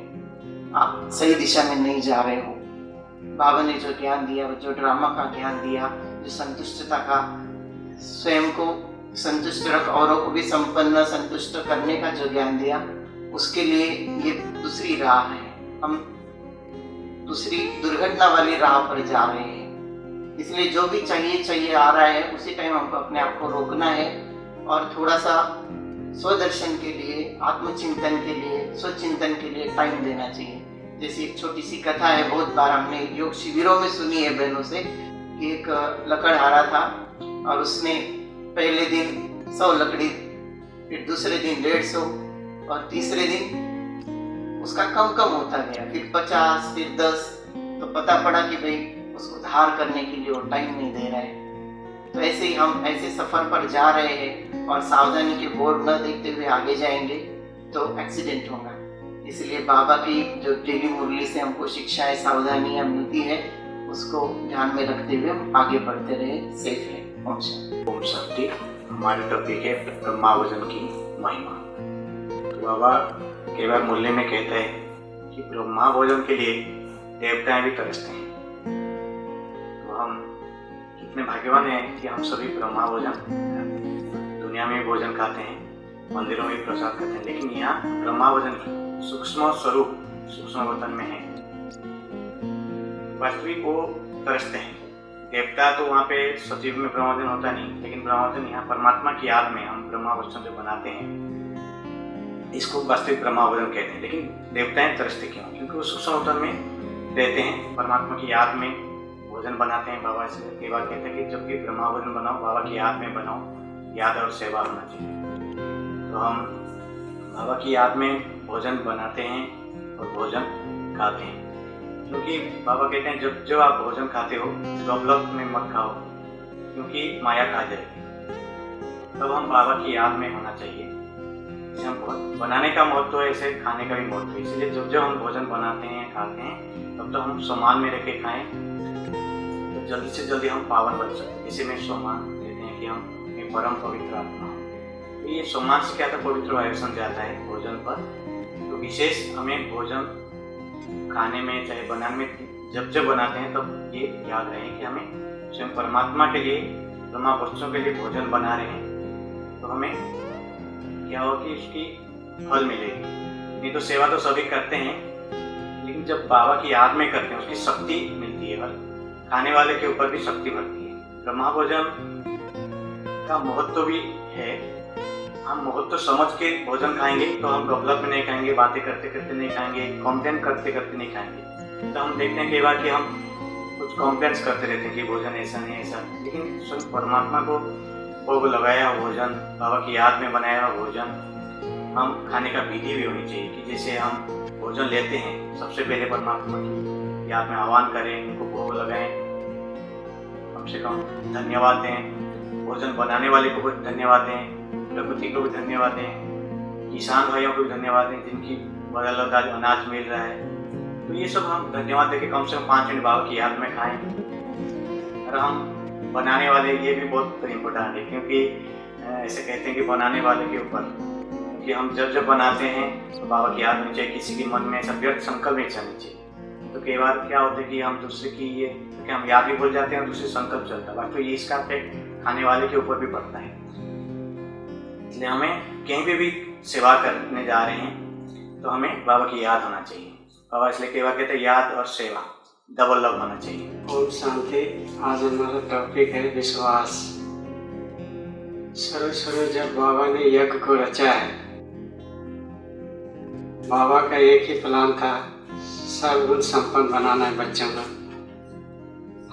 आप सही दिशा में नहीं जा रहे हो। बाबा ने जो ज्ञान दिया, जो ड्रामा का ज्ञान दिया, जो संतुष्टता का, स्वयं को संतुष्ट रख औरों को भी संपन्न संतुष्ट करने का जो ज्ञान दिया, उसके लिए ये दूसरी राह है। हम दूसरी दुर्घटना वाली राह पर जा रहे हैं। इसलिए जो भी चाहिए चाहिए आ रहा है, उसी टाइम हमको अपने आप को रोकना है और थोड़ा सा स्वदर्शन के लिए, आत्मचिंतन के लिए, स्वचिंतन के लिए टाइम देना चाहिए। जैसी एक छोटी सी कथा है, बहुत बार हमने योग शिविरों में सुनी है बहनों से, कि एक लकड़हारा था और उसने पहले दिन 100 लकड़ी, फिर दूसरे दिन 150 और तीसरे दिन उसका कम होता गया, फिर 50, फिर 10, तो पता पड़ा कि भाई उसको धार करने के लिए वो टाइम नहीं दे रहा है। तो ऐसे ही हम ऐसे सफर पर जा रहे हैं और सावधानी के बोर्ड न देखते हुए आगे जाएंगे तो एक्सीडेंट होगा। इसलिए बाबा की जो डेली मुरली से हमको शिक्षाएं, सावधानियां मिलती है, उसको ध्यान में रखते हुए हम आगे बढ़ते रहे, सेफ रहे। ओम शांति। हमारे टॉपिक है ब्रह्मावचन की महिमा। तो बाबा कई बार मुरली में कहते हैं कि ब्रह्मावचन के लिए देवताएं भी तरसते हैं। तो हम कितने भाग्यवान हैं कि हम सभी ब्रह्मावचन दुनिया में भोजन खाते हैं, मंदिरों में प्रसाद खाते हैं, लेकिन यहाँ ब्रह्मावचन की सूक्ष्म स्वरूप सूक्ष्म वतन में है। वास्तविक वो तरसते हैं। देवता तो वहाँ पे सचिव में ब्रह्मावचन होता नहीं, लेकिन ब्रह्मावचन यहाँ परमात्मा की याद में हम ब्रह्मावचन जो बनाते हैं, इसको वास्तविक ब्रह्मावचन कहते हैं। लेकिन देवताएं तरसते क्यों? क्योंकि वो सूक्ष्म वतन में रहते हैं, परमात्मा की याद में भोजन बनाते हैं। बाबा से कई बार कहते हैं कि जब भी ब्रह्मावचन बनाओ, बाबा की याद में बनाओ, याद और सेवा होना चाहिए। तो हम बाबा की याद में भोजन बनाते हैं और भोजन खाते हैं, क्योंकि बाबा कहते हैं जब जब आप भोजन खाते हो गफलत में मत खाओ, क्योंकि माया खा जाएगी। तब हम बाबा की याद में होना चाहिए जैसे हम बनाने का महत्व है, ऐसे खाने का भी महत्व है। इसलिए जब जब हम भोजन बनाते हैं, खाते हैं, तब तो हम सोमान में रह के खाएं तो जल्दी से जल्दी हम पावन बन सकते हैं। जैसे में सोमान कहते हैं कि हम एक परम पवित्र आत्मा हो, तो ये सोमान से क्या था, पवित्र वायु सम जाता है भोजन पर। तो विशेष हमें भोजन खाने में चाहे बनाने में जब जब बनाते हैं तब ये याद रहे कि हमें स्वयं परमात्मा के लिए, ब्रह्मा बच्चों के लिए भोजन बना रहे हैं, तो हमें क्या हो कि उसकी फल मिलेगी। नहीं तो सेवा तो सभी करते हैं, लेकिन जब बाबा की याद में करते हैं उसकी शक्ति मिलती है, और खाने वाले के ऊपर भी शक्ति बढ़ती है। ब्रह्मा भोजन का महत्व भी है। हम महत्व समझ के भोजन खाएंगे तो हम गफलत में नहीं खाएंगे, बातें करते करते नहीं खाएंगे, कंप्लेन करते करते नहीं खाएंगे। तो हम देखते हैं कई बार कि हम कुछ कंप्लेंट्स करते रहते हैं कि भोजन ऐसा नहीं ऐसा, लेकिन स्वयं परमात्मा को भोग लगाया हुआ भोजन, बाबा की याद में बनाया हुआ भोजन हम खाने का विधि भी होनी चाहिए कि जैसे हम भोजन लेते हैं सबसे पहले परमात्मा की याद में आह्वान करें, उनको भोग लगाएं, कम से कम धन्यवाद दें, भोजन बनाने वाले को भी धन्यवाद दें, प्रकृति को भी धन्यवाद दें, किसान भाइयों को भी धन्यवाद दें जिनकी बदौलत आज अनाज मिल रहा है। तो ये सब हम धन्यवाद देके कम से कम 5 मिनट बाबा की याद में खाएं। और हम बनाने वाले, ये भी बहुत इम्पोर्टेंट है, क्योंकि ऐसे कहते हैं कि बनाने वाले के ऊपर, कि हम जब जब बनाते हैं तो बाबा की याद में चाहिए, किसी के मन में ऐसा व्यर्थ संकल्प नहीं चलना चाहिए। तो कई बार क्या होता है कि हम दूसरे की ये, क्योंकि हम याद भी भूल जाते हैं और दूसरे संकल्प चलता है, बाकी तो ये इसका इफेक्ट खाने वाले के ऊपर भी पड़ता है। इसलिए हमें कहीं पे भी सेवा करने जा रहे हैं तो हमें बाबा की याद होना चाहिए। बाबा इसलिए कई बार कहते हैं याद और सेवा डबल लव होना चाहिए। ओम शांति। आज हमारा टॉपिक है विश्वास। शुरू जब बाबा ने यज्ञ को रचा है, बाबा का एक ही प्लान था, सर्वगुण संपन्न बनाना है बच्चों का।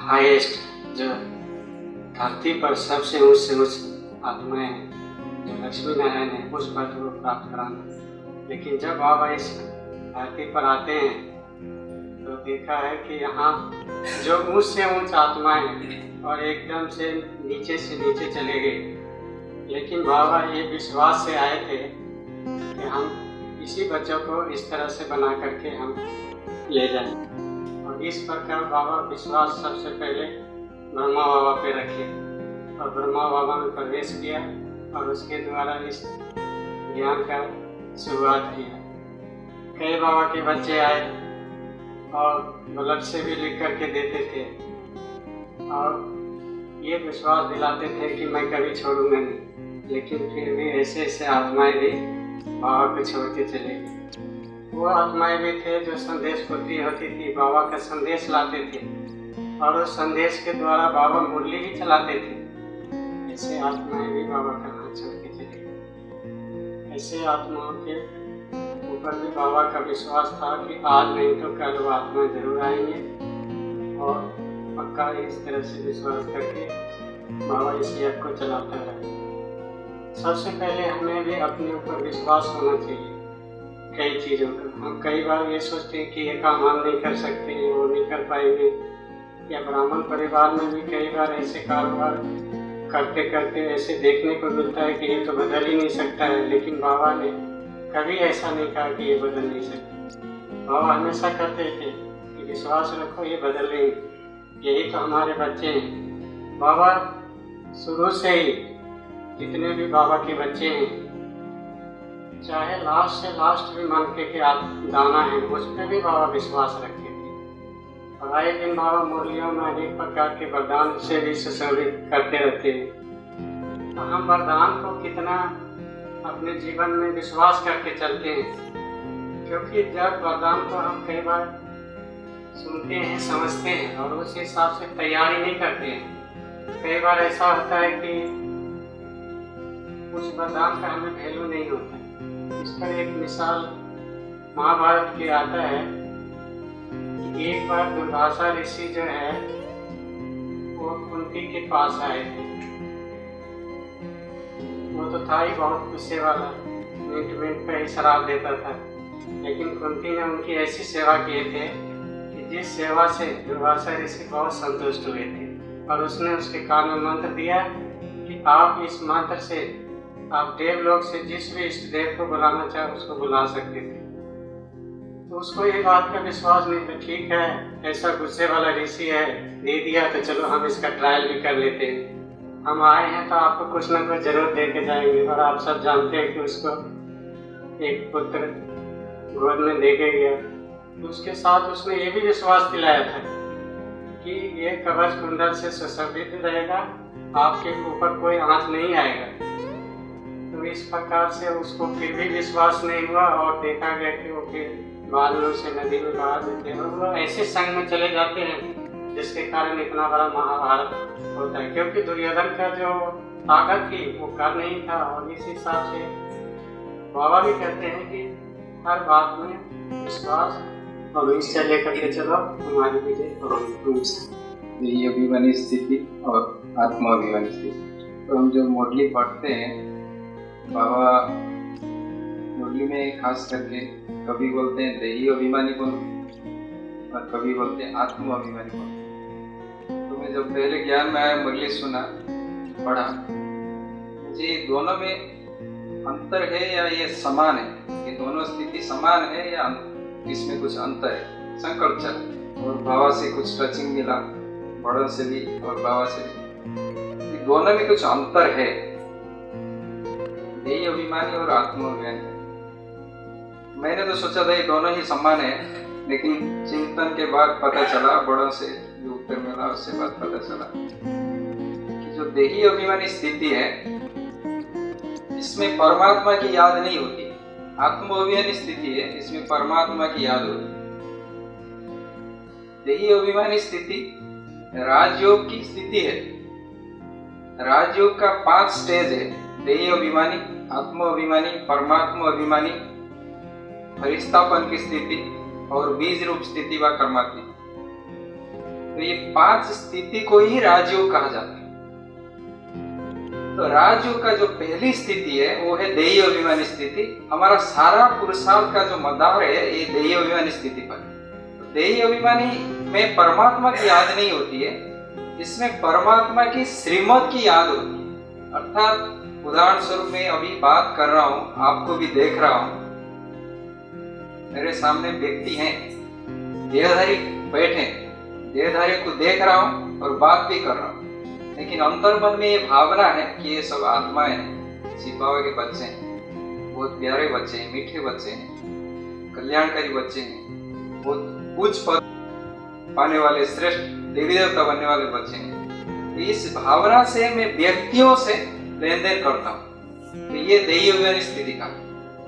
हाईएस्ट जो धरती पर सबसे ऊंच से ऊंच आत्माएं हैं, जो लक्ष्मी नारायण है, उस पद को प्राप्त कराना। लेकिन जब बाबा इस धरती पर आते हैं तो देखा है कि यहाँ जो ऊंच से ऊंच आत्माएं हैं और एकदम से नीचे चले गए। लेकिन बाबा ये विश्वास से आए थे कि हम इसी बच्चों को इस तरह से बना करके हम ले जाएं। और इस प्रकार बाबा विश्वास सबसे पहले ब्रह्मा बाबा पे रखे और ब्रह्मा बाबा में प्रवेश किया और उसके द्वारा इस ज्ञान का शुरुआत किया। कई बाबा के बच्चे आए और ब्लड से भी लिख करके देते थे और ये विश्वास दिलाते थे कि मैं कभी छोड़ूंगा नहीं। लेकिन फिर भी ऐसे ऐसे आत्माएं भी बाबा को छोड़ के चले गए। वो आत्माएं भी थे जो संदेश पुत्री होती थी, बाबा का संदेश लाते थे और उस संदेश के द्वारा बाबा मुरली भी चलाते थे। ऐसे आत्माएं भी बाबा का हाथ छोड़ के चले गए। ऐसे आत्माओं के ऊपर भी बाबा का विश्वास था कि आज नहीं तो कल वो आत्माएं जरूर आएंगे और पक्का इस तरह से विश्वास करके बाबा इस यज्ञ को चलाता रहा। सबसे पहले हमें भी अपने ऊपर विश्वास होना चाहिए कई चीज़ों का। हम कई बार ये सोचते हैं कि ये काम हम नहीं कर सकते, वो नहीं कर पाएंगे, या ब्राह्मण परिवार में भी कई बार ऐसे कारोबार करते करते ऐसे देखने को मिलता है कि ये तो बदल ही नहीं सकता है। लेकिन बाबा ने कभी ऐसा नहीं कहा कि ये बदल नहीं सकता। बाबा हमेशा कहते थे कि विश्वास रखो, ये बदल लेंगे, यही तो हमारे बच्चे हैं। बाबा शुरू से ही जितने भी बाबा के बच्चे हैं, चाहे लास्ट से लास्ट भी मन के दाना है, उस पर भी बाबा विश्वास रखते थे। और आए दिन बाबा मुरलियों में अनेक प्रकार के वरदान से भी सुशोभित करते रहते हैं। तो हम वरदान को कितना अपने जीवन में विश्वास करके चलते हैं, क्योंकि जब वरदान को हम कई बार सुनते हैं, समझते हैं और उस हिसाब से तैयारी नहीं करते हैं। कई बार ऐसा होता है कि उस वरदान का हमें वैल्यू नहीं होता। इस पर एक मिसाल महाभारत की आता है कि एक बार दुर्वासा ऋषि जो है वो कुंती के पास आए थे। वो तो था ही बहुत गुस्से वाला, मिनट पे ही शराब देता था। लेकिन कुंती ने उनकी ऐसी सेवा किए थे कि जिस सेवा से दुर्वासा ऋषि बहुत संतुष्ट हुए थे और उसने उसके कान में मंत्र दिया कि आप इस मंत्र से आप देवलोक से जिस भी इष्ट देव को बुलाना चाहे उसको बुला सकते थे। तो उसको ये बात का विश्वास नहीं था, ठीक है ऐसा गुस्से वाला ऋषि है, दे दिया तो चलो हम इसका ट्रायल भी कर लेते हैं। हम आए हैं तो आपको कुछ ना कुछ जरूर दे के जाएंगे। और आप सब जानते हैं कि उसको एक पुत्र गोद में दे के गया। तो उसके साथ उसने ये भी विश्वास दिलाया था कि ये कवच कुंडल से सुशोभित रहेगा, आपके ऊपर कोई आंच नहीं आएगा। तो इस प्रकार से उसको फिर भी विश्वास नहीं हुआ और देखा गया कि वो फिर बाद में उसे नदी में बहा देते हैं और वो ऐसे संग में चले जाते हैं जिसके कारण इतना बड़ा महाभारत होता है। क्योंकि दुर्योधन का जो ताकत थी वो कर नहीं था। और इस हिसाब से बाबा भी कहते हैं कि हर बात में विश्वास और इससे लेकर के चलो, हमारी विजय होगी। यही अभिमानी स्थिति और आत्माभिमानी स्थिति। तो हम जो मुरली पढ़ते हैं, बाबा मुरली में खास करके कभी बोलते हैं देही अभिमानी बनो और कभी बोलते हैं आत्म अभिमानी बनो। तो मैं जब पहले ज्ञान में आया, मुरली सुना, पढ़ा, मुझे दोनों में अंतर है या ये समान है, ये दोनों स्थिति समान है या इसमें कुछ अंतर है। संकल्प चला और बाबा से कुछ टचिंग मिला, बड़ों से भी और बाबा से भी, दोनों में कुछ अंतर है, देही अभिमानी और आत्माभिमानी। मैंने तो सोचा था ये दोनों ही समान है, लेकिन चिंतन के बाद पता चला, बड़ों से जो उत्तर मिला उससे बाद पता चला कि जो देही अभिमानी स्थिति है इसमें परमात्मा की याद नहीं होती। आत्माभिमानी स्थिति है, इसमें परमात्मा की याद होती। देही अभिमानी स्थिति राजयोग की स्थिति है। राजयोग का 5 स्टेज है, देही अभिमानी, आत्माभिमानी, परमात्मा अभिमानी, फरिश्तापन की स्थिति और बीज रूप स्थिति व कर्मात्मी। तो ये 5 स्थिति को ही राजयोग कहा जाता है। तो राजयोग का जो पहली स्थिति है वो है देही अभिमानी स्थिति। हमारा सारा पुरुषार्थ का जो मदार है ये देही अभिमानी स्थिति पर। तो देही अभिमानी में परमात्मा की याद नहीं होती है, इसमें परमात्मा की श्रीमत की याद होती है। अर्थात उदाहरण स्वरूप मैं अभी बात कर रहा हूँ, आपको भी देख रहा हूँ, मेरे सामने व्यक्ति हैं, देहधारी बैठे, देहधारी को देख रहा हूँ और बात भी कर रहा हूँ, लेकिन अंतर्मन में ये भावना है कि ये सब आत्माएं हैं, शिव बाबा के बच्चे हैं, बहुत प्यारे बच्चे हैं, मीठे बच्चे हैं, कल्याणकारी बच्चे हैं, बहुत उच्च पद पाने वाले, श्रेष्ठ देवी देवता बनने वाले बच्चे हैं। तो इस भावना से मैं व्यक्तियों से लेन देन करता हूँ। तो ये देही अभिमानी स्थिति का,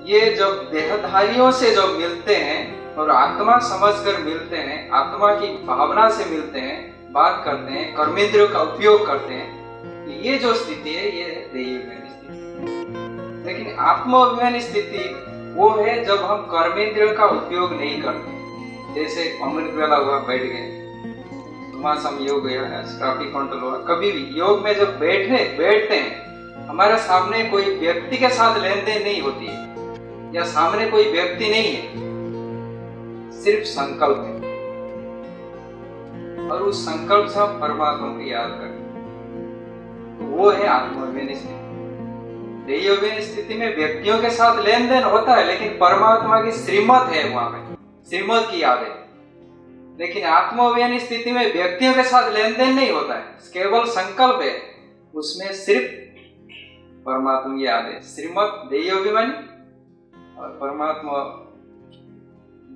ये जब देहधारियों से जब मिलते हैं और आत्मा समझकर मिलते हैं, आत्मा की भावना से मिलते हैं, बात करते हैं, कर्मेंद्रियों का उपयोग करते हैं, तो ये जो स्थिति है ये देही अभिमानी स्थिति। लेकिन आत्माभिमानी स्थिति वो है जब हम कर्मेंद्रियों का उपयोग नहीं करते। जैसे अमृत वेला हुआ, बैठ गए, धुआं योग गया, ट्रैफिक कंट्रोल हुआ, कभी भी योग में जब बैठते हैं, हमारे सामने कोई व्यक्ति के साथ लेन देन नहीं होती है या सामने कोई व्यक्ति नहीं है, सिर्फ संकल्प है और उस संकल्प से हम परमात्मा को याद करें, तो वो है आत्माभिमानी स्थिति। देही अभिमानी स्थिति में व्यक्तियों के साथ लेन देन होता है, लेकिन परमात्मा की श्रीमत है, वहां में श्रीमत की याद है। लेकिन आत्माभिमानी स्थिति में व्यक्तियों के साथ लेन देन नहीं होता है, केवल संकल्प है, उसमें सिर्फ परमात्मा की याद है। श्रीमत देही अभिमानी और परमात्मा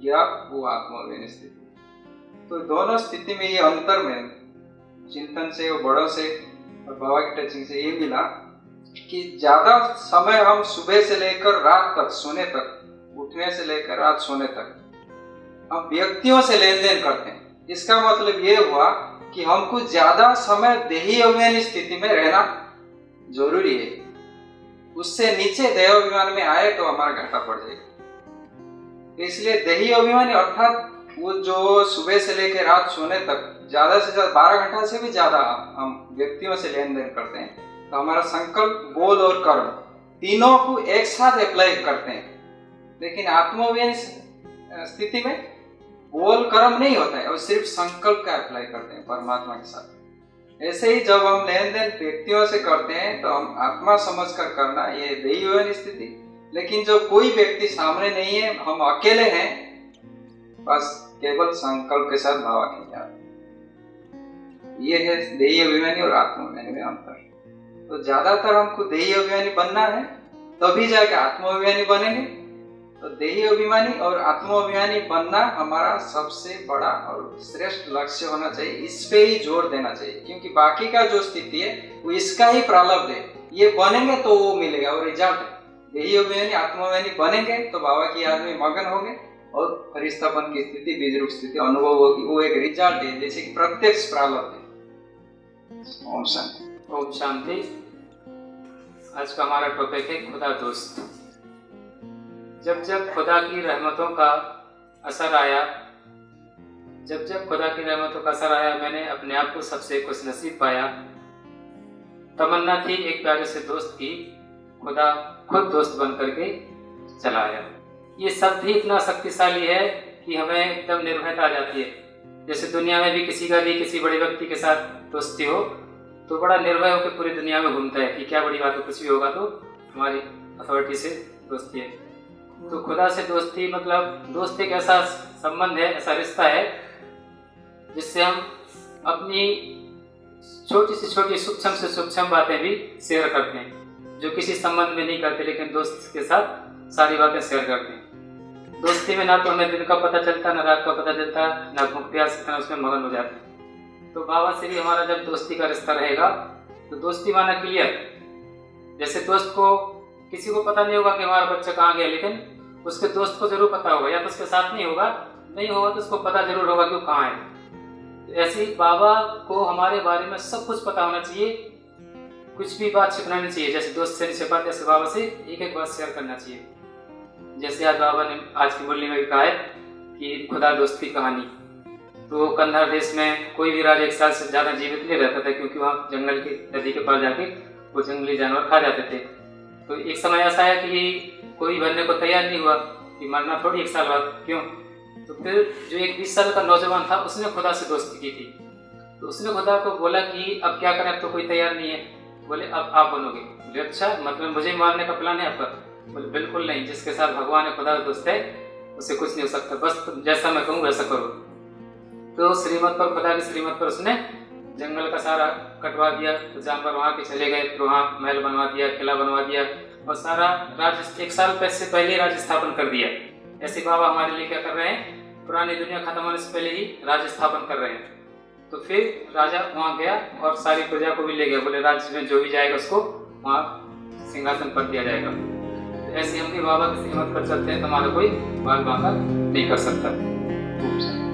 ज्ञाप वो आत्माभिमानी स्थिति। तो दोनों स्थिति में ये अंतर में चिंतन से और बड़ों से और बाबा की टचिंग से ये मिला कि ज्यादा समय हम सुबह से लेकर रात तक, सोने तक, उठने से लेकर रात सोने तक हम व्यक्तियों से लेन देन करते हैं। इसका मतलब ये हुआ कि हमको ज्यादा समय देही अभिमानी स्थिति में रहना जरूरी है। उससे नीचे देह अभिमान में आए तो हमारा घाटा पड़ जाएगा। इसलिए देही अभिमानी अर्थात वो जो सुबह से लेकर रात सोने तक ज्यादा से ज्यादा 12 घंटा से भी ज्यादा हम व्यक्तियों से लेन देन करते हैं, तो हमारा संकल्प, बोल और कर्म तीनों को एक साथ अप्लाई करते हैं। लेकिन आत्माभिमानी स्थिति में बोल कर्म नहीं होता है और सिर्फ संकल्प का अप्लाई करते हैं परमात्मा के साथ। ऐसे ही जब हम लेन देन व्यक्तियों से करते हैं तो हम आत्मा समझकर करना, ये दैवीय स्थिति। लेकिन जो कोई व्यक्ति सामने नहीं है, हम अकेले हैं, बस केवल संकल्प के साथ भावा की याद, ये है दैवीय अभिमानी और आत्माभिमानी में अंतर। तो ज्यादातर हमको दैवीय अभिमानी बनना है, तभी जाके आत्माभिमानी बनेंगे। तो दैवीय अभिमानी और आत्माभिमानी बनना हमारा सबसे बड़ा और श्रेष्ठ लक्ष्य होना चाहिए। इस पे ही जोर देना चाहिए, क्योंकि बाकी का जो स्थिति है वो इसका ही प्रारब्ध है। ये बनेंगे तो वो मिलेगा और रिजल्ट है। दैवीय अभिमानी आत्माभिमानी बनेंगे तो बाबा की याद में मगन होंगे और फरिश्तापन की स्थिति, बीज रूप स्थिति अनुभव होगी। वो एक रिजल्ट है, जैसे कि प्रत्यक्ष प्रारब्ध है। ओम शांति। ओम शांति। आज का हमारा टॉपिक है खुदा दोस्त। जब जब खुदा की रहमतों का असर आया, मैंने अपने आप को सबसे खुशनसीब पाया। तमन्ना थी एक प्यारे से दोस्त की, खुदा खुद दोस्त बन करके चला आया। ये शब्द ही इतना शक्तिशाली है कि हमें एकदम निर्भयता आ जाती है। जैसे दुनिया में भी किसी का भी किसी बड़े व्यक्ति के साथ दोस्ती हो तो बड़ा निर्भय होकर पूरी दुनिया में घूमता है कि क्या बड़ी बात हो, कुछ भी होगा तो हमारी अथॉरिटी से दोस्ती है। तो खुदा से दोस्ती मतलब दोस्त एक ऐसा संबंध है, ऐसा रिश्ता है जिससे हम अपनी छोटी से छोटी सूक्ष्म से सूक्ष्म बातें भी शेयर करते हैं, जो किसी संबंध में नहीं करते, लेकिन दोस्त के साथ सारी बातें शेयर करते हैं। दोस्ती में ना तो हमें दिन का पता चलता, ना रात का पता चलता, ना भूख प्यास, ना उसमें मगन हो जाते हैं। तो बाबा से भी हमारा जब दोस्ती का रिश्ता रहेगा तो दोस्ती माना क्लियर। जैसे दोस्त को किसी को पता नहीं होगा कि हमारा बच्चा कहाँ गया, लेकिन उसके दोस्त को जरूर पता होगा, या तो उसके साथ नहीं होगा तो उसको पता जरूर होगा कि वो कहाँ है। तो ऐसे ही बाबा को हमारे बारे में सब कुछ पता होना चाहिए, कुछ भी बात छिपना नहीं चाहिए। जैसे दोस्त से नहीं छिपाते, ऐसे बाबा से एक एक बात शेयर करना चाहिए। जैसे आज बाबा ने आज की मुरली में भी कहा है कि खुदा दोस्त की कहानी। तो कंधार देश में कोई भी राजा 1 साल से ज़्यादा जीवित नहीं रहता था, क्योंकि वहाँ जंगल की नदी के पास जाके वो जंगली जानवर खा जाते थे। तो एक समय ऐसा आया कि कोई बनने को तैयार नहीं हुआ कि मरना थोड़ी 1 साल बाद, क्यों? तो फिर जो एक 20 साल का नौजवान था उसने खुदा से दोस्ती की थी। तो उसने खुदा को बोला कि अब क्या करें, अब तो कोई तैयार नहीं है। बोले अब आप बनोगे। बोले अच्छा, मतलब मुझे मारने का प्लान है आपका? बोले बिल्कुल नहीं, जिसके साथ भगवान है, खुदा दोस्त है, उससे कुछ नहीं हो सकता, बस जैसा मैं कहूँ वैसा करो। तो श्रीमत पर, खुदा की श्रीमत पर उसने जंगल का सारा कटवा दिया। तो जानवर वहाँ के चले गए, फिर वहाँ महल बनवा दिया, किला बनवा दिया और सारा राज्य 1 साल से पहले राज्य स्थापन कर दिया। ऐसे बाबा हमारे लिए क्या कर रहे हैं, पुरानी दुनिया खत्म होने से पहले ही राज्य स्थापन कर रहे हैं। तो फिर राजा वहाँ गया और सारी प्रजा को भी ले गया। बोले राज्य में जो भी जाएगा उसको वहाँ सिंहासन पर दिया जाएगा। तो ऐसे हम भी बाबा की श्रीमत पर चलते हैं तो हमारा कोई बाल बांका नहीं कर सकता।